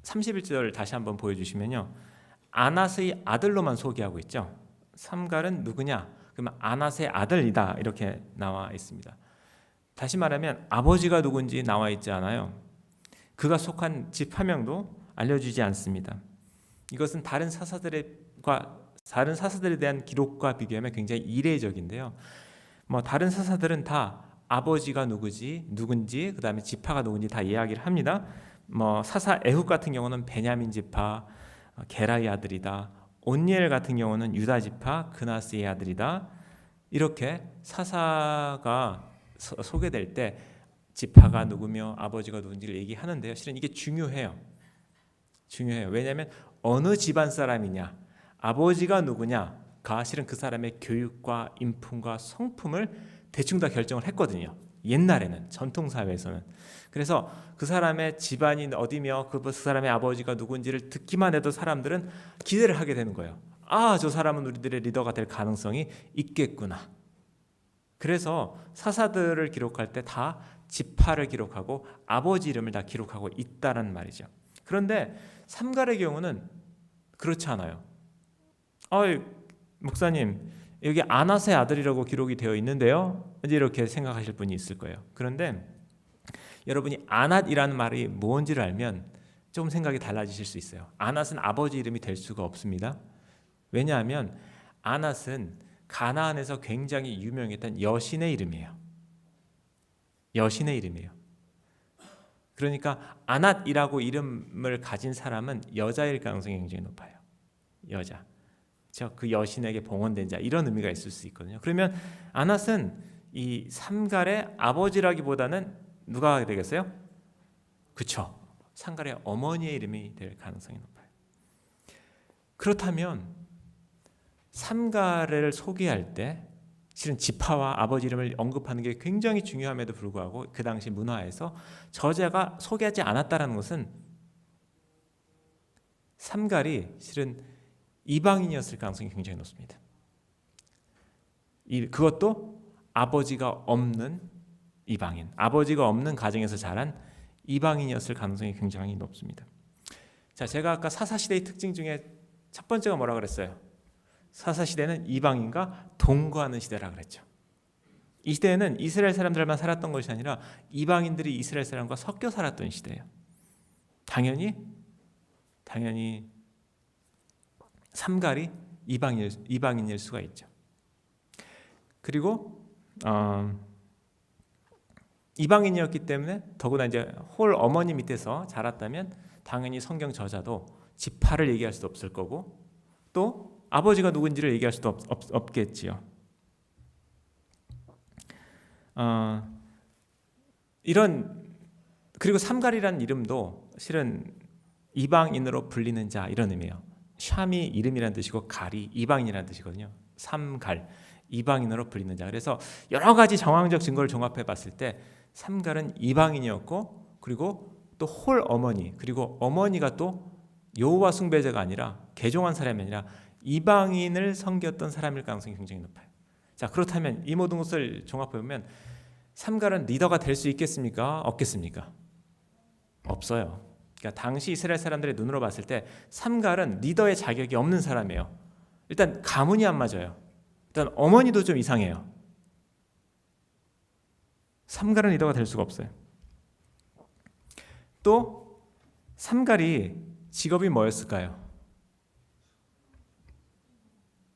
31절 다시 한번 보여주시면요. 아낫의 아들로만 소개하고 있죠. 삼갈은 누구냐? 그러면 아낫의 아들이다 이렇게 나와 있습니다. 다시 말하면 아버지가 누군지 나와 있지 않아요. 그가 속한 집 화명도 알려주지 않습니다. 이것은 다른 사사들에 대한 기록과 비교하면 굉장히 이례적인데요. 다른 사사들은 다 아버지가 누군지 그 다음에 지파가 누군지 다 이야기를 합니다. 사사 에훗 같은 경우는 베냐민 지파 게라의 아들이다. 온니엘 같은 경우는 유다 지파 그나스의 아들이다. 이렇게 사사가 소개될 때 지파가 누구며 아버지가 누군지를 얘기하는데요. 실은 이게 중요해요. 왜냐하면 어느 집안 사람이냐, 아버지가 누구냐가 실은 그 사람의 교육과 인품과 성품을 대충 다 결정을 했거든요. 옛날에는 전통 사회에서는. 그래서 그 사람의 집안이 어디며 그 사람의 아버지가 누군지를 듣기만 해도 사람들은 기대를 하게 되는 거예요. 저 사람은 우리들의 리더가 될 가능성이 있겠구나. 그래서 사사들을 기록할 때 다 지파를 기록하고 아버지 이름을 다 기록하고 있다는 말이죠. 그런데 삼갈의 경우는 그렇지 않아요. 목사님 여기 아낫의 아들이라고 기록이 되어 있는데요. 이제 이렇게 생각하실 분이 있을 거예요. 그런데 여러분이 아낫이라는 말이 뭔지를 알면 좀 생각이 달라지실 수 있어요. 아낫은 아버지 이름이 될 수가 없습니다. 왜냐하면 아낫은 가나안에서 굉장히 유명했던 여신의 이름이에요. 그러니까 아낫이라고 이름을 가진 사람은 여자일 가능성이 굉장히 높아요. 여자. 그 여신에게 봉헌된 자 이런 의미가 있을 수 있거든요. 그러면 아낫은 이 삼갈의 아버지라기보다는 누가 되겠어요? 그렇죠. 삼갈의 어머니의 이름이 될 가능성이 높아요. 그렇다면 삼갈을 소개할 때 실은 지파와 아버지 이름을 언급하는 게 굉장히 중요함에도 불구하고 그 당시 문화에서 저자가 소개하지 않았다는 것은 삼갈이 실은 이방인이었을 가능성이 굉장히 높습니다. 그것도 아버지가 없는 이방인, 아버지가 없는 가정에서 자란 이방인이었을 가능성이 굉장히 높습니다. 자, 제가 아까 사사시대의 특징 중에 첫 번째가 뭐라 그랬어요? 사사시대는 이방인과 동거하는 시대라 그랬죠. 이 시대에는 이스라엘 사람들만 살았던 것이 아니라 이방인들이 이스라엘 사람과 섞여 살았던 시대예요. 당연히 삼갈이 이방인일 수가 있죠. 그리고 이방인이었기 때문에 더구나 이제 홀 어머니 밑에서 자랐다면 당연히 성경 저자도 지파를 얘기할 수도 없을 거고 또 아버지가 누군지를 얘기할 수도 없겠지요. 그리고 삼갈이라는 이름도 실은 이방인으로 불리는 자 이런 의미예요. 샴이 이름이라는 뜻이고 갈이 이방인이라는 뜻이거든요. 삼갈 이방인으로 불리는 자. 그래서 여러 가지 정황적 증거를 종합해 봤을 때 삼갈은 이방인이었고 그리고 또 홀 어머니 그리고 어머니가 또 여호와 숭배자가 아니라 개종한 사람이 아니라 이방인을 섬겼던 사람일 가능성이 굉장히 높아요. 자, 그렇다면 이 모든 것을 종합해 보면 삼갈은 리더가 될 수 있겠습니까? 없겠습니까? 없어요. 그러니까 당시 이스라엘 사람들의 눈으로 봤을 때 삼갈은 리더의 자격이 없는 사람이에요. 일단 가문이 안 맞아요. 일단 어머니도 좀 이상해요. 삼갈은 리더가 될 수가 없어요. 또 삼갈이 직업이 뭐였을까요?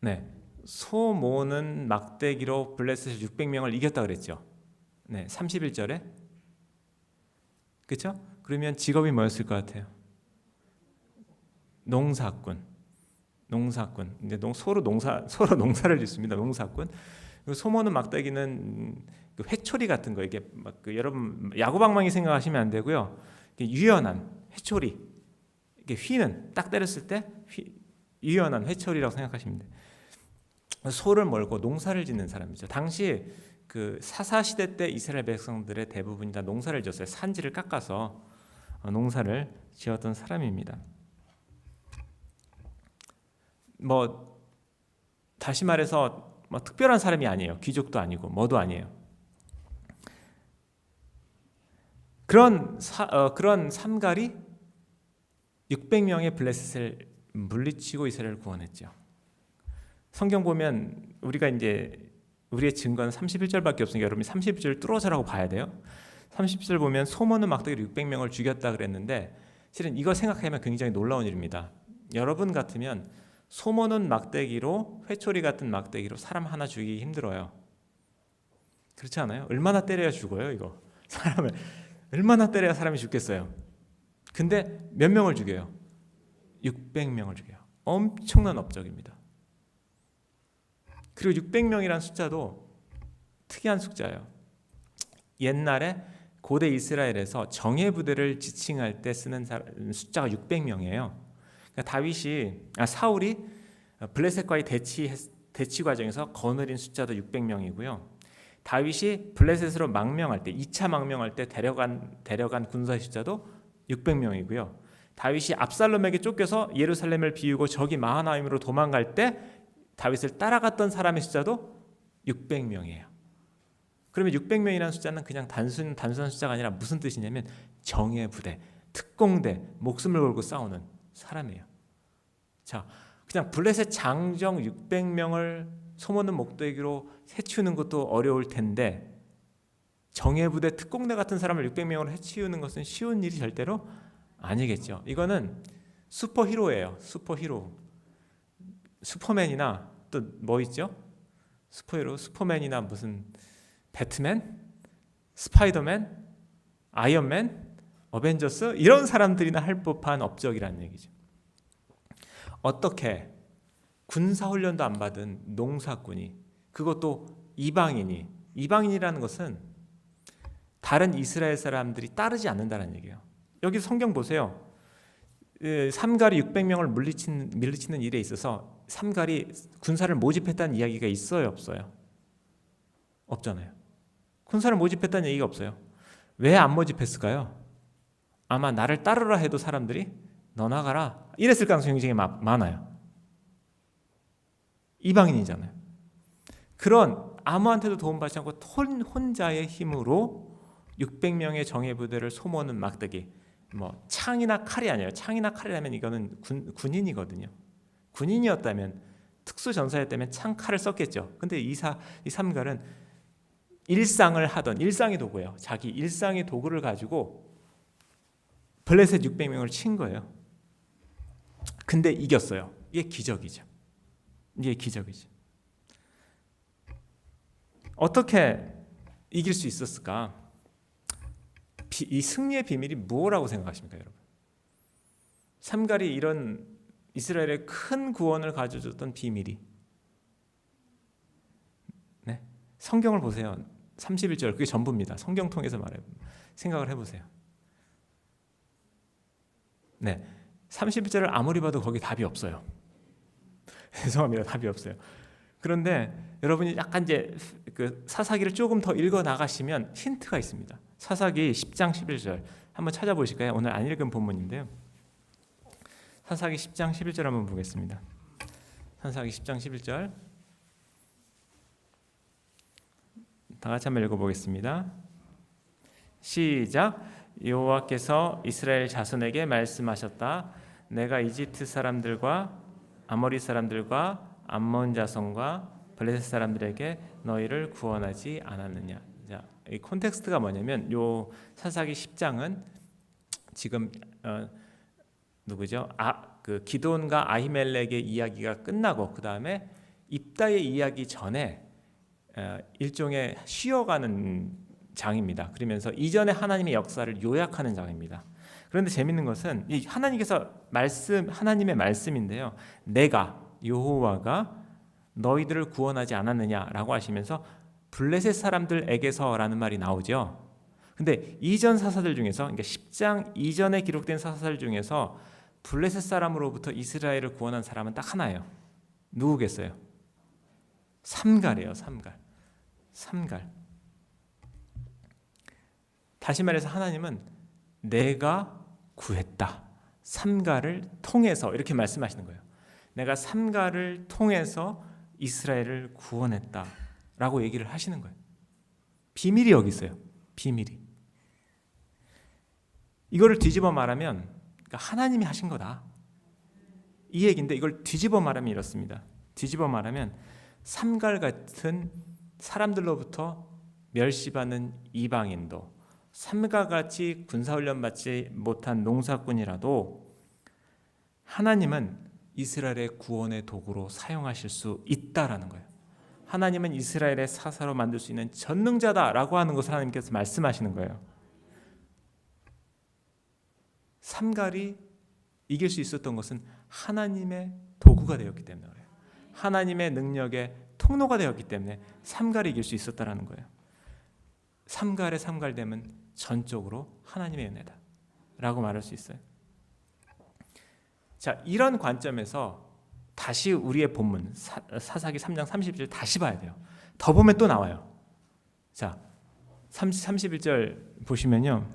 네, 소 모는 막대기로 블레셋 600명을 이겼다 그랬죠. 네, 31절에. 그렇죠? 그러면 직업이 뭐였을 것 같아요? 농사꾼. 이제 서로 농사를 짓습니다. 농사꾼. 그리고 소모는 막대기는 그 회초리 같은 거, 이게 막 그 여러분 야구방망이 생각하시면 안 되고요. 유연한 회초리, 이게 휘는 딱 때렸을 때 유연한 회초리라고 생각하시면 돼요. 소를 몰고 농사를 짓는 사람이죠. 당시 그 사사 시대 때 이스라엘 백성들의 대부분이 다 농사를 지었어요. 산지를 깎아서 농사를 지었던 사람입니다. 뭐 다시 말해서 뭐 특별한 사람이 아니에요. 귀족도 아니고 뭐도 아니에요. 그런 삼갈이 600명의 블레셋을 물리치고 이스라엘을 구원했죠. 성경 보면 우리가 이제 우리의 증거는 31절밖에 없으니까 여러분이 31절 뚫어서라고 봐야 돼요. 30절 보면 소모는 막대기로 600명을 죽였다 그랬는데 실은 이거 생각하면 굉장히 놀라운 일입니다. 여러분 같으면 소모는 막대기로, 회초리 같은 막대기로 사람 하나 죽이기 힘들어요. 그렇지 않아요? 얼마나 때려야 죽어요 이거? 사람을 얼마나 때려야 사람이 죽겠어요? 근데 몇 명을 죽여요? 600명을 죽여요. 엄청난 업적입니다. 그리고 600명이라는 숫자도 특이한 숫자예요. 옛날에 고대 이스라엘에서 정예 부대를 지칭할 때 쓰는 숫자가 600명이에요. 그러니까 사울이 블레셋과의 대치 과정에서 거느린 숫자도 600명이고요. 다윗이 블레셋으로 망명할 때 2차 망명할 때 데려간 군사의 숫자도 600명이고요. 다윗이 압살롬에게 쫓겨서 예루살렘을 비우고 저기 마하나임으로 도망갈 때 다윗을 따라갔던 사람의 숫자도 600명이에요. 그러면 600명이라는 숫자는 그냥 단순한 숫자가 아니라 무슨 뜻이냐면 정예 부대, 특공대, 목숨을 걸고 싸우는 사람이에요. 자, 그냥 블레셋 장정 600명을 소모는 목대기로 해치우는 것도 어려울 텐데 정예 부대, 특공대 같은 사람을 600명으로 해치우는 것은 쉬운 일이 절대로 아니겠죠. 이거는 슈퍼히로예요. 슈퍼히로. 슈퍼맨이나 또 뭐 있죠? 슈퍼히로, 슈퍼맨이나 무슨 배트맨, 스파이더맨, 아이언맨, 어벤져스 이런 사람들이나 할 법한 업적이라는 얘기죠. 어떻게 군사훈련도 안 받은 농사꾼이, 그것도 이방인이라는 것은 다른 이스라엘 사람들이 따르지 않는다는 얘기예요. 여기 성경 보세요. 삼갈이 600명을 물리치는 일에 있어서 삼갈이 군사를 모집했다는 이야기가 있어요, 없어요? 없잖아요. 군사를 모집했다는 얘기가 없어요. 왜 안 모집했을까요? 아마 나를 따르라 해도 사람들이 너 나가라 이랬을 가능성이 굉장히 많아요. 이방인이잖아요. 그런 아무한테도 도움받지 않고 혼자의 힘으로 600명의 정예 부대를 소모하는 막대기, 뭐 창이나 칼이 아니에요. 창이나 칼이라면 이거는 군인이거든요. 군인이었다면, 특수 전사였다면 창, 칼을 썼겠죠. 근데 이 삼갈은 일상을 하던 일상의 도구예요. 자기 일상의 도구를 가지고 블레셋 600명을 친 거예요. 근데 이겼어요. 이게 기적이죠. 어떻게 이길 수 있었을까? 이 승리의 비밀이 무엇이라고 생각하십니까, 여러분? 삼갈이 이런 이스라엘의 큰 구원을 가져줬던 비밀이, 네, 성경을 보세요. 31절 그게 전부입니다. 성경 통해서 생각을 해보세요. 네, 31절을 아무리 봐도 거기 답이 없어요. 죄송합니다, 답이 없어요. 그런데 여러분이 약간 이제 그 사사기를 조금 더 읽어 나가시면 힌트가 있습니다. 사사기 10장 11절 한번 찾아보실까요? 오늘 안 읽은 본문인데요. 사사기 10장 11절 한번 보겠습니다. 사사기 10장 11절 다 같이 한번 읽어보겠습니다. 시작. 여호와께서 이스라엘 자손에게 말씀하셨다. 내가 이집트 사람들과 아모리 사람들과 암몬 자손과 블레셋 사람들에게 너희를 구원하지 않았느냐. 자, 이 콘텍스트가 뭐냐면 요 사사기 10장은 지금 누구죠? 그 기드온과 아히멜렉의 이야기가 끝나고 그 다음에 입다의 이야기 전에 일종의 쉬어가는 장입니다. 그러면서 이전에 하나님의 역사를 요약하는 장입니다. 그런데 재밌는 것은 이 하나님께서 하나님의 말씀인데요. 내가 여호와가 너희들을 구원하지 않았느냐라고 하시면서 블레셋 사람들에게서라는 말이 나오죠. 근데 이전 사사들 중에서, 그러니까 10장 이전에 기록된 사사들 중에서 블레셋 사람으로부터 이스라엘을 구원한 사람은 딱 하나예요. 누구겠어요? 삼갈이에요. 삼갈. 다시 말해서 하나님은 내가 구했다. 삼갈을 통해서 이렇게 말씀하시는 거예요. 내가 삼갈을 통해서 이스라엘을 구원했다 라고 얘기를 하시는 거예요. 비밀이 여기 있어요. 비밀이. 이거를 뒤집어 말하면 그러니까 하나님이 하신 거다 이 얘기인데, 이걸 뒤집어 말하면 이렇습니다. 뒤집어 말하면 삼갈 같은 사람들로부터 멸시받는 이방인도, 삼가 같이 군사훈련 받지 못한 농사꾼이라도 하나님은 이스라엘의 구원의 도구로 사용하실 수 있다라는 거예요. 하나님은 이스라엘의 사사로 만들 수 있는 전능자다라고 하는 것을 하나님께서 말씀하시는 거예요. 삼갈이 이길 수 있었던 것은 하나님의 도구가 되었기 때문에 그래요. 하나님의 능력의 통로가 되었기 때문에 삼갈이 이길 수 있었다라는 거예요. 삼갈의 삼갈됨은 전적으로 하나님의 은혜다 라고 말할 수 있어요. 자, 이런 관점에서 다시 우리의 본문 사사기 3장 30절 다시 봐야 돼요. 더 보면 또 나와요. 자, 31절 보시면요,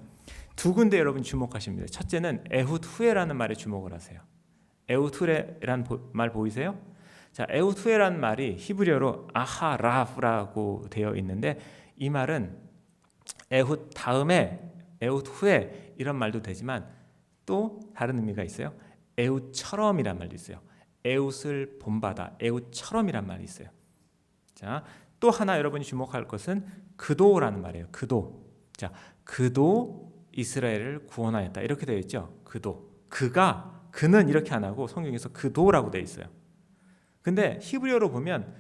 두 군데 여러분 주목하시면 돼요. 첫째는 에훗 후에라는 말에 주목을 하세요. 에훗 후에라는 말 보이세요? 자, 에훗 후에라는 말이 히브리어로 아하라프라고 되어 있는데, 이 말은 에훗 다음에, 에훗 후에 이런 말도 되지만 또 다른 의미가 있어요. 에훗처럼이란 말도 있어요. 에훗을 본받아, 에훗처럼이란 말이 있어요. 자, 또 하나 여러분이 주목할 것은 그도라는 말이에요. 그도. 자, 그도 이스라엘을 구원하였다 이렇게 되어 있죠. 그도. 그는 이렇게 안 하고 성경에서 그도라고 되어 있어요. 근데 히브리어로 보면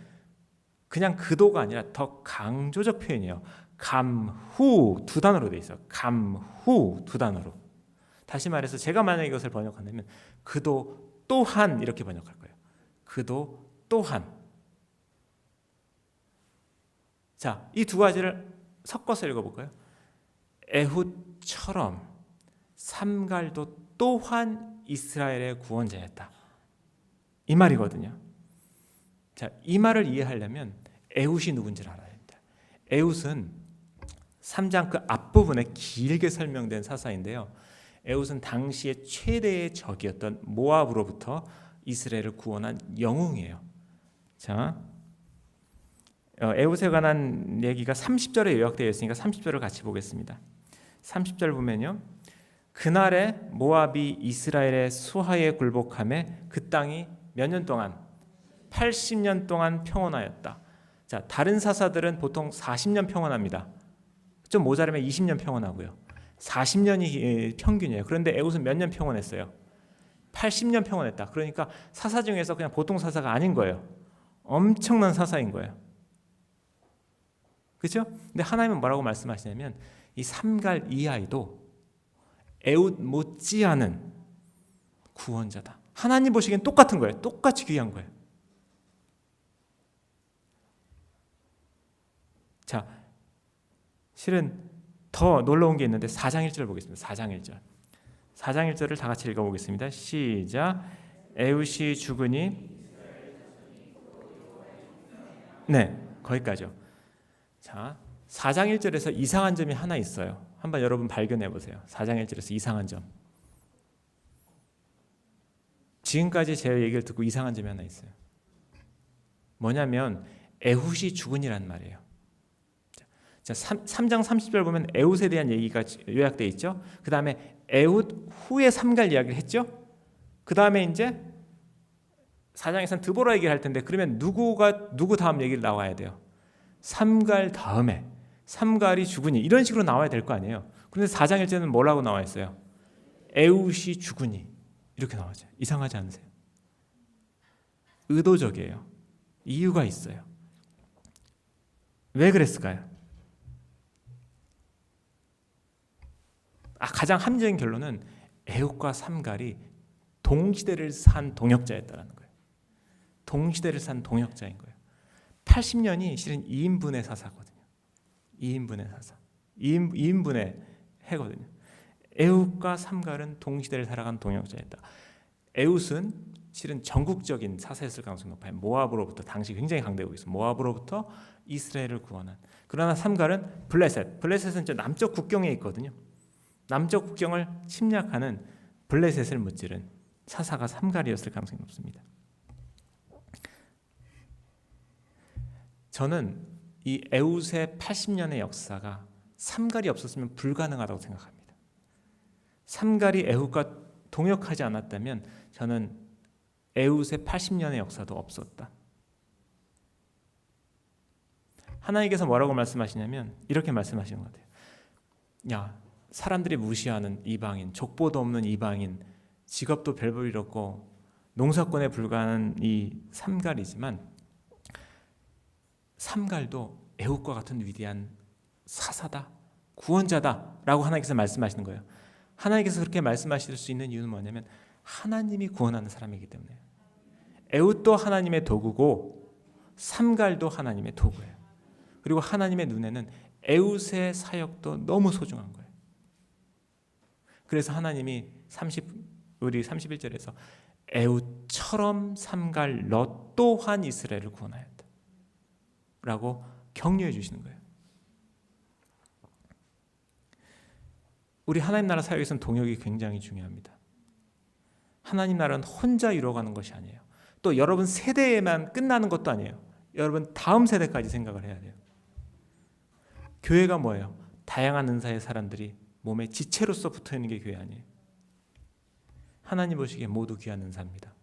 그냥 그도가 아니라 더 강조적 표현이에요. 감후 두 단어로 되어 있어요. 감후 두 단어로. 다시 말해서 제가 만약 이것을 번역한다면 그도 또한 이렇게 번역할 거예요. 그도 또한. 자, 이 두 가지를 섞어서 읽어볼까요? 에훗처럼 삼갈도 또한 이스라엘의 구원자였다 이 말이거든요. 자, 이 말을 이해하려면 에훗이 누군지를 알아야 됩니다. 에훗은 3장 그 앞부분에 길게 설명된 사사인데요, 에훗은 당시의 최대의 적이었던 모압으로부터 이스라엘을 구원한 영웅이에요. 자, 에훗에 관한 얘기가 30절에 요약되어 있으니까 30절을 같이 보겠습니다. 30절 보면요, 그날에 모압이 이스라엘의 수하에 굴복함에 그 땅이 몇 년 동안? 80년 동안 평온하였다. 자, 다른 사사들은 보통 40년 평온합니다. 좀 모자라면 20년 평온하고요. 40년이 평균이에요. 그런데 에훗은 몇 년 평온했어요? 80년 평온했다. 그러니까 사사 중에서 그냥 보통 사사가 아닌 거예요. 엄청난 사사인 거예요. 그렇죠? 근데 하나님은 뭐라고 말씀하시냐면 이 삼갈 이 아이도 에훗 못지않은 구원자다. 하나님 보시기엔 똑같은 거예요. 똑같이 귀한 거예요. 자, 실은 더 놀라운 게 있는데 4장 1절 보겠습니다. 4장 1절. 4장 1절을 다 같이 읽어보겠습니다. 시작. 에훗이 죽으니, 네, 거기까지요. 자, 4장 1절에서 이상한 점이 하나 있어요. 한번 여러분 발견해 보세요. 4장 1절에서 이상한 점. 지금까지 제 얘기를 듣고 이상한 점이 하나 있어요. 뭐냐면 에훗이 죽으니란 말이에요. 자, 3장 30절 보면 에훗에 대한 얘기가 요약되어 있죠. 그 다음에 에훗 후에 삼갈 이야기를 했죠. 그 다음에 이제 4장에서는 드보라 얘기를 할 텐데, 그러면 누구 다음 얘기를 나와야 돼요? 삼갈 다음에 삼갈이 죽으니, 이런 식으로 나와야 될 거 아니에요. 그런데 4장 1절은 뭐라고 나와 있어요? 에훗이 죽으니 이렇게 나오죠. 이상하지 않으세요? 의도적이에요. 이유가 있어요. 왜 그랬을까요? 가장 합리적인 결론은 에훗과 삼갈이 동시대를 산 동역자였다는 거예요. 동시대를 산 동역자인 거예요. 80년이 실은 2인분의 사사거든요. 2인분의 사사. 2인분의 해거든요. 에훗과 삼갈은 동시대를 살아간 동역자였다. 에훗은 실은 전국적인 사사였을 가능성이 높아요. 모압으로부터, 당시 굉장히 강대국이 있어. 모압으로부터 이스라엘을 구원한. 그러나 삼갈은 블레셋은 저 남쪽 국경에 있거든요. 남쪽 국경을 침략하는 블레셋을 무찌른 사사가 삼갈이었을 가능성이 높습니다. 저는 이 에훗의 80년의 역사가 삼갈이 없었으면 불가능하다고 생각합니다. 삼갈이 에훗과 동역하지 않았다면 저는 에훗의 80년의 역사도 없었다. 하나님께서 뭐라고 말씀하시냐면 이렇게 말씀하시는 것 같아요. 야, 사람들이 무시하는 이방인, 족보도 없는 이방인, 직업도 별 볼 일 없고 농사꾼에 불과한 이 삼갈이지만 삼갈도 에훗과 같은 위대한 사사다, 구원자다 라고 하나님께서 말씀하시는 거예요. 하나님께서 그렇게 말씀하실 수 있는 이유는 뭐냐면 하나님이 구원하는 사람이기 때문에. 에훗도 하나님의 도구고 삼갈도 하나님의 도구예요. 그리고 하나님의 눈에는 에훗의 사역도 너무 소중한 거예요. 그래서 하나님이 우리 31절에서 에훗처럼 삼갈 너 또한 이스라엘을 구원하였다 라고 격려해 주시는 거예요. 우리 하나님 나라 사역에서는 동역이 굉장히 중요합니다. 하나님 나라는 혼자 이루어가는 것이 아니에요. 또 여러분 세대에만 끝나는 것도 아니에요. 여러분 다음 세대까지 생각을 해야 돼요. 교회가 뭐예요? 다양한 은사의 사람들이 몸에 지체로서 붙어있는 게 교회 아니에요. 하나님 보시기에 모두 귀한 은사입니다.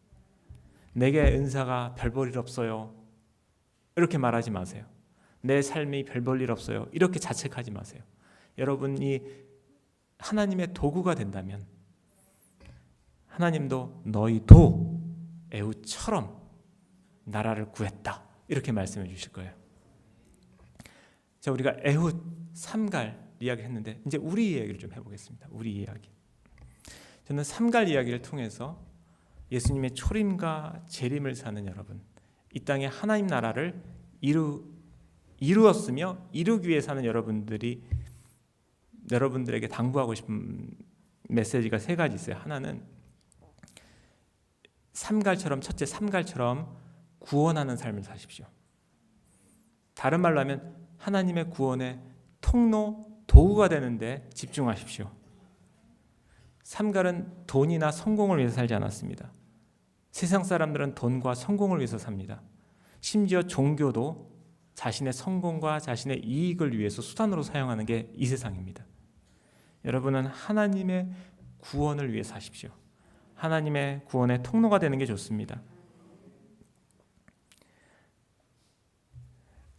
내게 은사가 별 볼 일 없어요 이렇게 말하지 마세요. 내 삶이 별 볼 일 없어요 이렇게 자책하지 마세요. 여러분이 하나님의 도구가 된다면 하나님도 너희도 에훗처럼 나라를 구했다 이렇게 말씀해 주실 거예요. 자, 우리가 에훗, 삼갈 이야기를 했는데 이제 우리 이야기를 좀 해보겠습니다. 우리 이야기. 저는 삼갈 이야기를 통해서 예수님의 초림과 재림을 사는 여러분, 이 땅에 하나님 나라를 이루었으며 이루기 위해 사는 여러분들에게 당부하고 싶은 메시지가 세 가지 있어요. 하나는 첫째 삼갈처럼 구원하는 삶을 사십시오. 다른 말로 하면 하나님의 구원의 통로, 도구가 되는데 집중하십시오. 삼갈은 돈이나 성공을 위해서 살지 않았습니다. 세상 사람들은 돈과 성공을 위해서 삽니다. 심지어 종교도 자신의 성공과 자신의 이익을 위해서 수단으로 사용하는 게 이 세상입니다. 여러분은 하나님의 구원을 위해 사십시오. 하나님의 구원의 통로가 되는 게 좋습니다.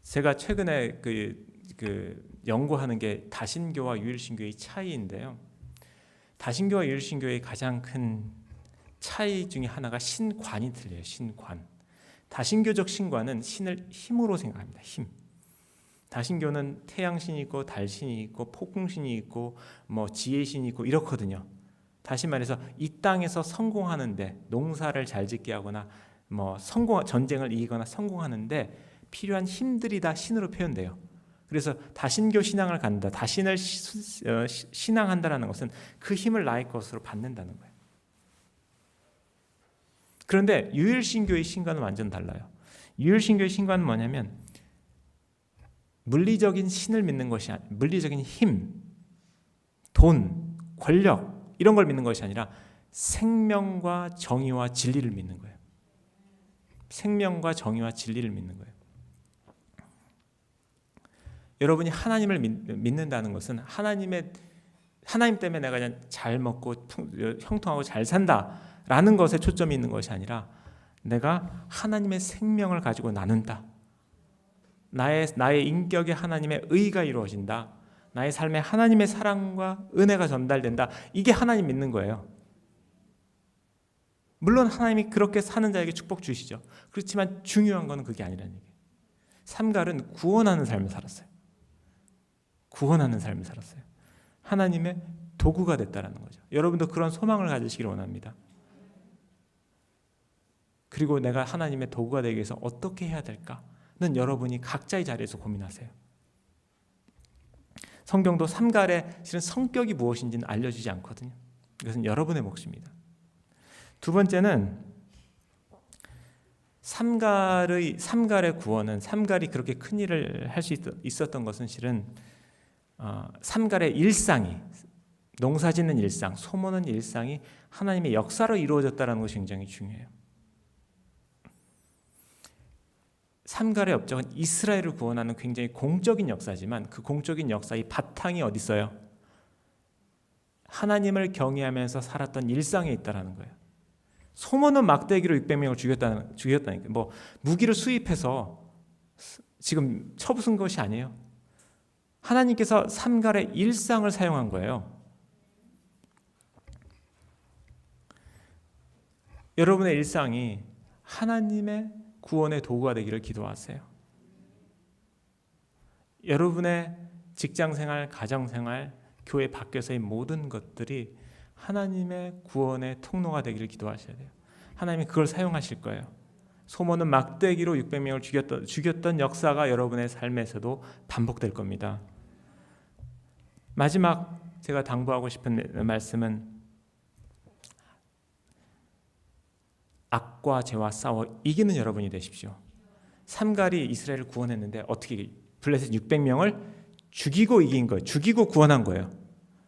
제가 최근에 연구하는 게 다신교와 유일신교의 차이인데요. 다신교와 유일신교의 가장 큰 차이 중에 하나가 신관이 틀려요. 신관. 다신교적 신관은 신을 힘으로 생각합니다. 힘. 다신교는 태양신이 있고 달신이 있고 폭풍신이 있고 지혜신이 있고 이렇거든요. 다시 말해서 이 땅에서 성공하는데 농사를 잘 짓게 하거나 전쟁을 이기거나 성공하는데 필요한 힘들이 다 신으로 표현돼요. 그래서 다신교 신앙을 갖는다, 다신을 신앙한다라는 것은 그 힘을 나의 것으로 받는다는 거예요. 그런데 유일신교의 신관은 완전 달라요. 유일신교의 신관은 뭐냐면 물리적인 신을 믿는 것이 아니라 물리적인 힘, 돈, 권력 이런 걸 믿는 것이 아니라 생명과 정의와 진리를 믿는 거예요. 생명과 정의와 진리를 믿는 거예요. 여러분이 하나님을 믿는다는 것은 하나님 때문에 내가 그냥 잘 먹고 형통하고 잘 산다라는 것에 초점이 있는 것이 아니라 내가 하나님의 생명을 가지고 나눈다. 나의 인격에 하나님의 의가 이루어진다. 나의 삶에 하나님의 사랑과 은혜가 전달된다. 이게 하나님 믿는 거예요. 물론 하나님이 그렇게 사는 자에게 축복 주시죠. 그렇지만 중요한 건 그게 아니라는 얘기예요. 삼갈은 구원하는 삶을 살았어요. 구원하는 삶을 살았어요. 하나님의 도구가 됐다라는 거죠. 여러분도 그런 소망을 가지시기를 원합니다. 그리고 내가 하나님의 도구가 되기 위해서 어떻게 해야 될까? 여러분이 각자의 자리에서 고민하세요. 성경도 삼갈의 실은 성격이 무엇인지는 알려주지 않거든요. 이것은 여러분의 몫입니다. 두 번째는 삼갈의 구원은, 삼갈이 그렇게 큰 일을 할 수 있었던 것은 실은 삼갈의 일상이, 농사짓는 일상, 소모는 일상이 하나님의 역사로 이루어졌다는 것이 굉장히 중요해요. 삼갈의 업적은 이스라엘을 구원하는 굉장히 공적인 역사지만 그 공적인 역사의 바탕이 어디 있어요? 하나님을 경외하면서 살았던 일상에 있다라는 거예요. 소모는 막대기로 600명을 죽였다니까. 뭐 무기를 수입해서 지금 쳐부순 것이 아니에요. 하나님께서 삼갈의 일상을 사용한 거예요. 여러분의 일상이 하나님의 구원의 도구가 되기를 기도하세요. 여러분의 직장생활, 가정생활, 교회 밖에서의 모든 것들이 하나님의 구원의 통로가 되기를 기도하셔야 돼요. 하나님이 그걸 사용하실 거예요. 소모는 막대기로 600명을 죽였던 역사가 여러분의 삶에서도 반복될 겁니다. 마지막 제가 당부하고 싶은 말씀은 악과 죄와 싸워 이기는 여러분이 되십시오. 삼갈이 이스라엘을 구원했는데 어떻게 블레셋 600명을 죽이고 이긴 거예요. 죽이고 구원한 거예요.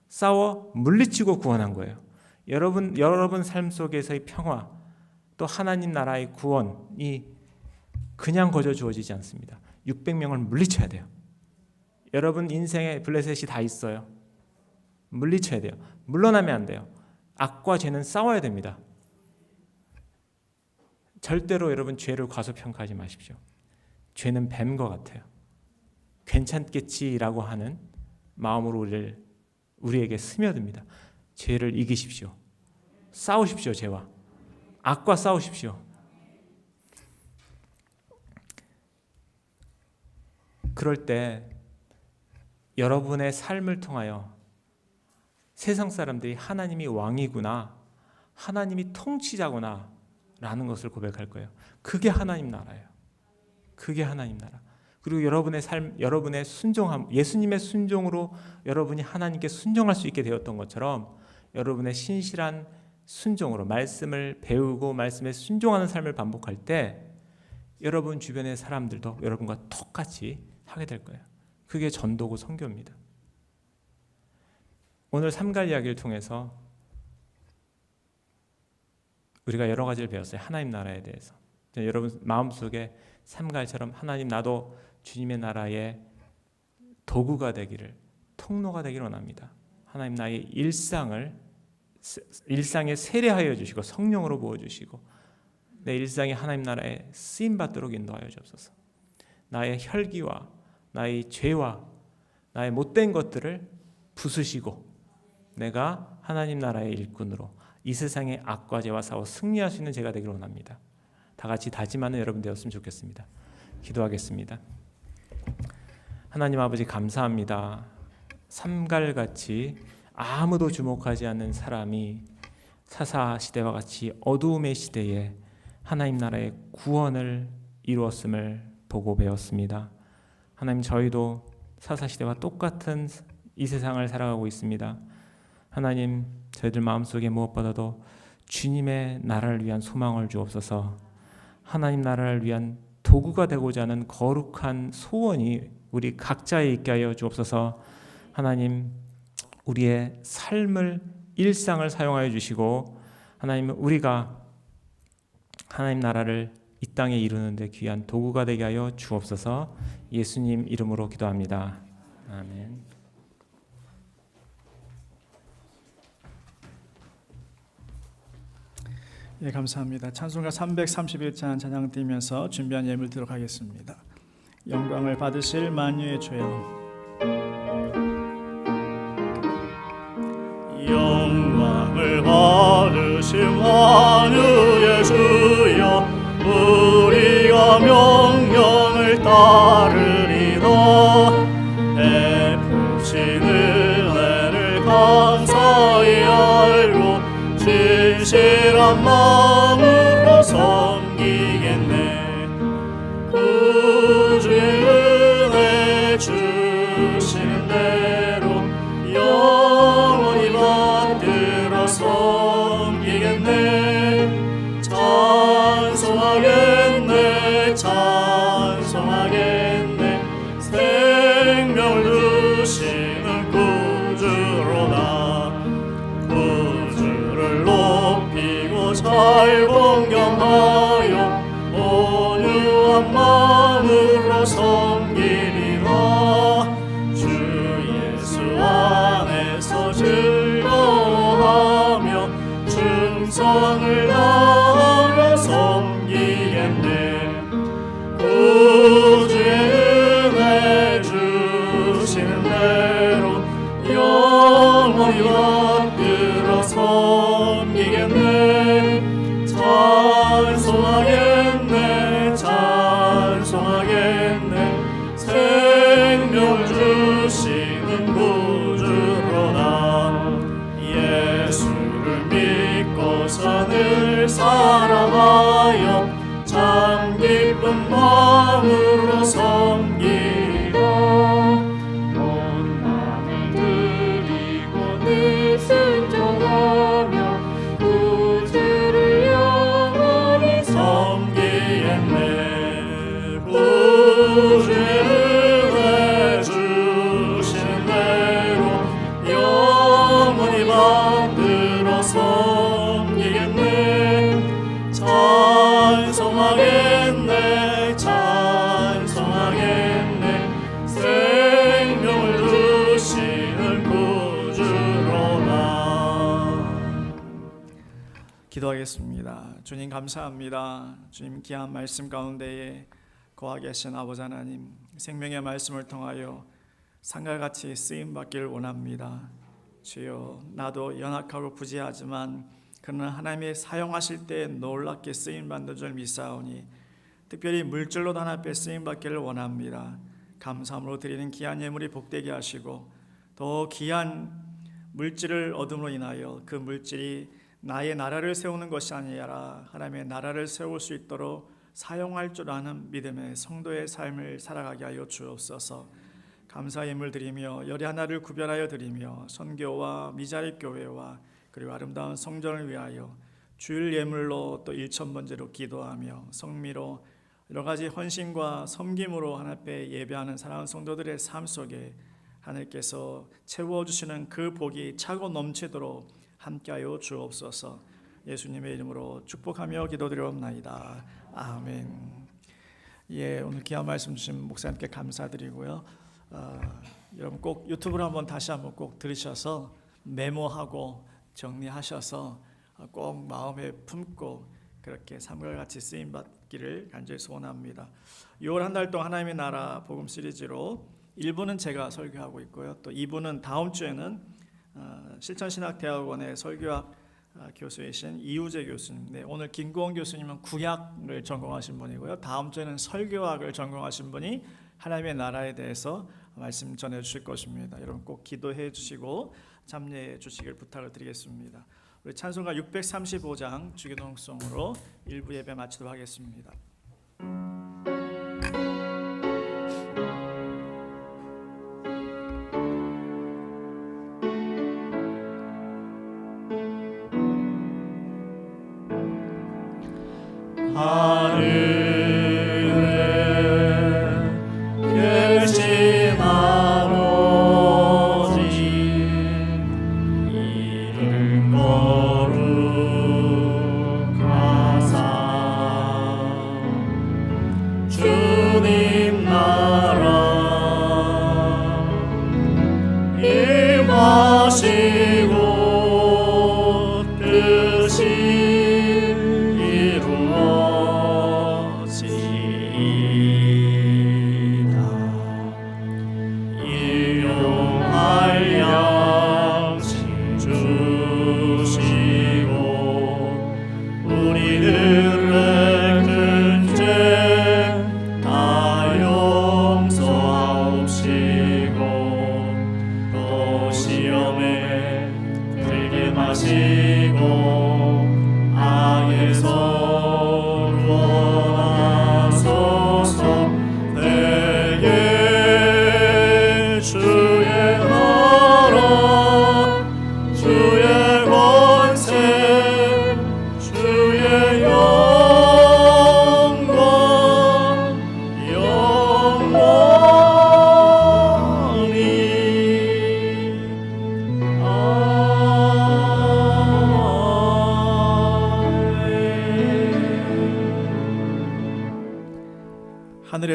싸워 물리치고 구원한 거예요. 여러분 삶 속에서의 평화, 또 하나님 나라의 구원이 그냥 거저 주어지지 않습니다. 600명을 물리쳐야 돼요. 여러분 인생에 블레셋이 다 있어요. 물리쳐야 돼요. 물러나면 안 돼요. 악과 죄는 싸워야 됩니다. 절대로 여러분 죄를 과소평가하지 마십시오. 죄는 뱀과 같아요. 괜찮겠지라고 하는 마음으로 우리에게 스며듭니다. 죄를 이기십시오. 싸우십시오. 죄와 악과 싸우십시오. 그럴 때 여러분의 삶을 통하여 세상 사람들이 하나님이 왕이구나, 하나님이 통치자구나 라는 것을 고백할 거예요. 그게 하나님 나라예요. 그게 하나님 나라. 그리고 여러분의 삶, 여러분의 순종함, 예수님의 순종으로 여러분이 하나님께 순종할 수 있게 되었던 것처럼 여러분의 신실한 순종으로 말씀을 배우고 말씀에 순종하는 삶을 반복할 때 여러분 주변의 사람들도 여러분과 똑같이 하게 될 거예요. 그게 전도고 선교입니다. 오늘 삼갈 이야기를 통해서 우리가 여러 가지를 배웠어요. 하나님 나라에 대해서. 여러분 마음속에 삼갈처럼 하나님 나도 주님의 나라의 도구가 되기를, 통로가 되기를 원합니다. 하나님 나의 일상에 세례하여 주시고 성령으로 부어주시고 내 일상이 하나님 나라에 쓰임받도록 인도하여 주옵소서. 나의 혈기와 나의 죄와 나의 못된 것들을 부수시고 내가 하나님 나라의 일꾼으로 이 세상의 악과 죄와 싸워 승리할 수 있는 제가 되기를 원합니다. 다 같이 다짐하는 여러분 되었으면 좋겠습니다. 기도하겠습니다. 하나님 아버지 감사합니다. 삼갈같이 아무도 주목하지 않는 사람이 사사시대와 같이 어두움의 시대에 하나님 나라의 구원을 이루었음을 보고 배웠습니다. 하나님 저희도 사사시대와 똑같은 이 세상을 살아가고 있습니다. 하나님 저희들 마음속에 무엇보다도 주님의 나라를 위한 소망을 주옵소서. 하나님 나라를 위한 도구가 되고자 하는 거룩한 소원이 우리 각자에 있게 하여 주옵소서. 하나님 우리의 삶을 일상을 사용하여 주시고 하나님 우리가 하나님 나라를 이 땅에 이루는 데 귀한 도구가 되게 하여 주옵소서. 예수님 이름으로 기도합니다. 아멘. 예, 감사합니다. 찬송가 331장 찬양 드리면서 준비한 예물 드리도록 하겠습니다. 영광을 받으실 만유의 주여, 영광을 받으실 만유의 주여, 우리가 명령을 따르리라. 베푸신 은혜를 감사히 알고 진실한 마음으로 섬기겠네. 주시는 대로 영원히 받들어 섬기겠네. 찬송하겠네, 찬송하겠네. 생명을 주시는 구주로다. 구주를 높이고 잘 공경하여 온유한 마음으로 섬기리라. 주 예수 안에서 즐거워하며 충성을 다하며 섬기겠네. 구주의 은혜 주시는 대로 영원히 받들어 섬기겠네. 찬송하겠네, 찬송하겠네. 생명을 주시는 구주로다. 예수를 믿고서 늘 살아가여 참 기쁜 마음으로 섬기라. 온 마음을 드리고 늘 순종하며 구주를 영원히 섬기겠네. 구주의 은혜 주시는 대로 영원히 받들어 섬기겠네. 찬송하겠네, 찬송하겠네. 생명을 주시는 구주로다. 기도하겠습니다. 주님 감사합니다. 주님 귀한 말씀 가운데에 거하 계신 아버지 하나님, 생명의 말씀을 통하여 상갈같이 쓰임받기를 원합니다. 주여, 나도 연약하고 부재하지만 그러나 하나님의 사용하실 때 놀랍게 쓰임받는 줄 믿사오니 특별히 물질로 하나 앞에 쓰임받기를 원합니다. 감사함으로 드리는 귀한 예물이 복되게 하시고 더 귀한 물질을 얻음으로 인하여 그 물질이 나의 나라를 세우는 것이 아니라 하나님의 나라를 세울 수 있도록 사용할 줄 아는 믿음의 성도의 삶을 살아가게 하여 주옵소서. 감사 예물 드리며 열의 하나를 구별하여 드리며 선교와 미자립 교회와 그리고 아름다운 성전을 위하여 주일 예물로 또 일천번제로 기도하며 성미로 여러 가지 헌신과 섬김으로 하나님 앞에 예배하는 사랑하는 성도들의 삶 속에 하나님께서 채워주시는 그 복이 차고 넘치도록 함께하여 주옵소서. 예수님의 이름으로 축복하며 기도드리옵나이다. 아멘. 예, 오늘 귀한 말씀 주신 목사님께 감사드리고요. 여러분 꼭 유튜브로 한번 다시 한번 꼭 들으셔서 메모하고 정리하셔서 꼭 마음에 품고 그렇게 삶과 같이 쓰임 받기를 간절히 소원합니다. 6월 한 달 동안 하나님의 나라 복음 시리즈로 1부는 제가 설교하고 있고요. 또 2부는 다음 주에는 실천신학대학원의 설교학 교수이신 이우재 교수님, 오늘 김구원 교수님은 구약을 전공하신 분이고요. 다음 주에는 설교학을 전공하신 분이 하나님의 나라에 대해서 말씀 전해 주실 것입니다. 여러분 꼭 기도해 주시고 참여해 주시길 부탁을 드리겠습니다. 우리 찬송가 635장 주기도송으로 1부 예배 마치도록 하겠습니다. 하늘에 계신 아버지 이름 거룩하사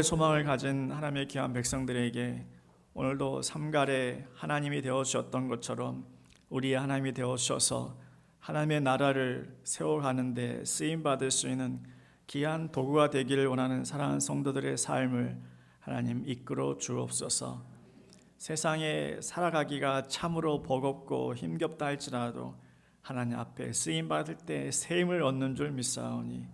미래의 소망을 가진 하나님의 귀한 백성들에게 오늘도 삼갈에 하나님이 되어 주셨던 것처럼 우리의 하나님이 되어 주셔서 하나님의 나라를 세워가는데 쓰임 받을 수 있는 귀한 도구가 되기를 원하는 사랑하는 성도들의 삶을 하나님 이끌어 주옵소서. 세상에 살아가기가 참으로 버겁고 힘겹다 할지라도 하나님 앞에 쓰임 받을 때 새 힘을 얻는 줄 믿사오니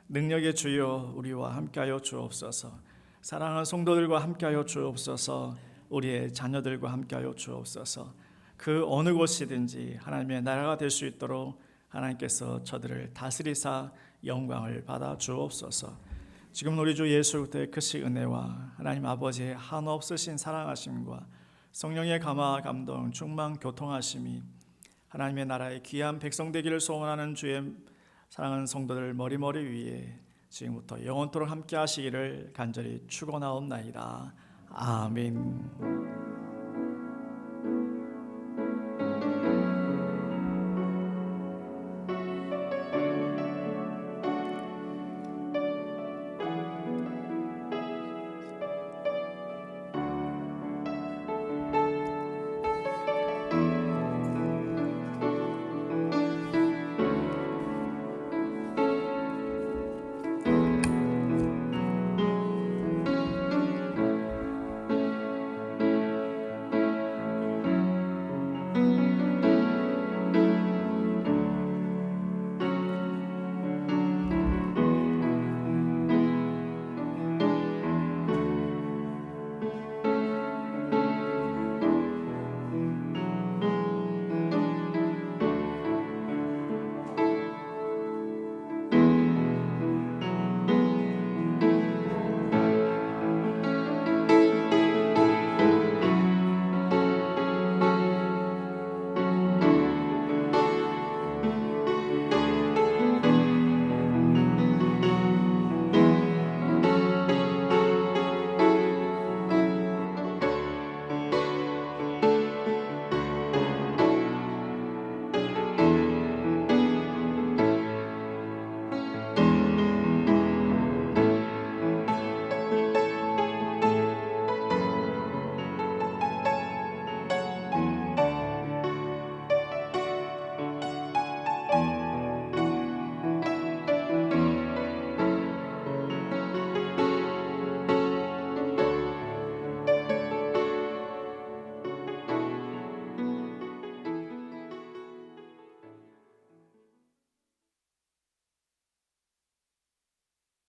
능력의 주여 우리와 함께하여 주옵소서. 사랑하는 성도들과 함께하여 주옵소서. 우리의 자녀들과 함께하여 주옵소서. 그 어느 곳이든지 하나님의 나라가 될 수 있도록 하나님께서 저들을 다스리사 영광을 받아 주옵소서. 지금 우리 주 예수 그리스도의 크신 은혜와 하나님 아버지의 한없으신 사랑하심과 성령의 감화 감동 충만 교통하심이 하나님의 나라의 귀한 백성 되기를 소원하는 주의 사랑하는 성도들 머리머리 위에 지금부터 영원토록 함께 하시기를 간절히 축원하옵나이다. 아멘.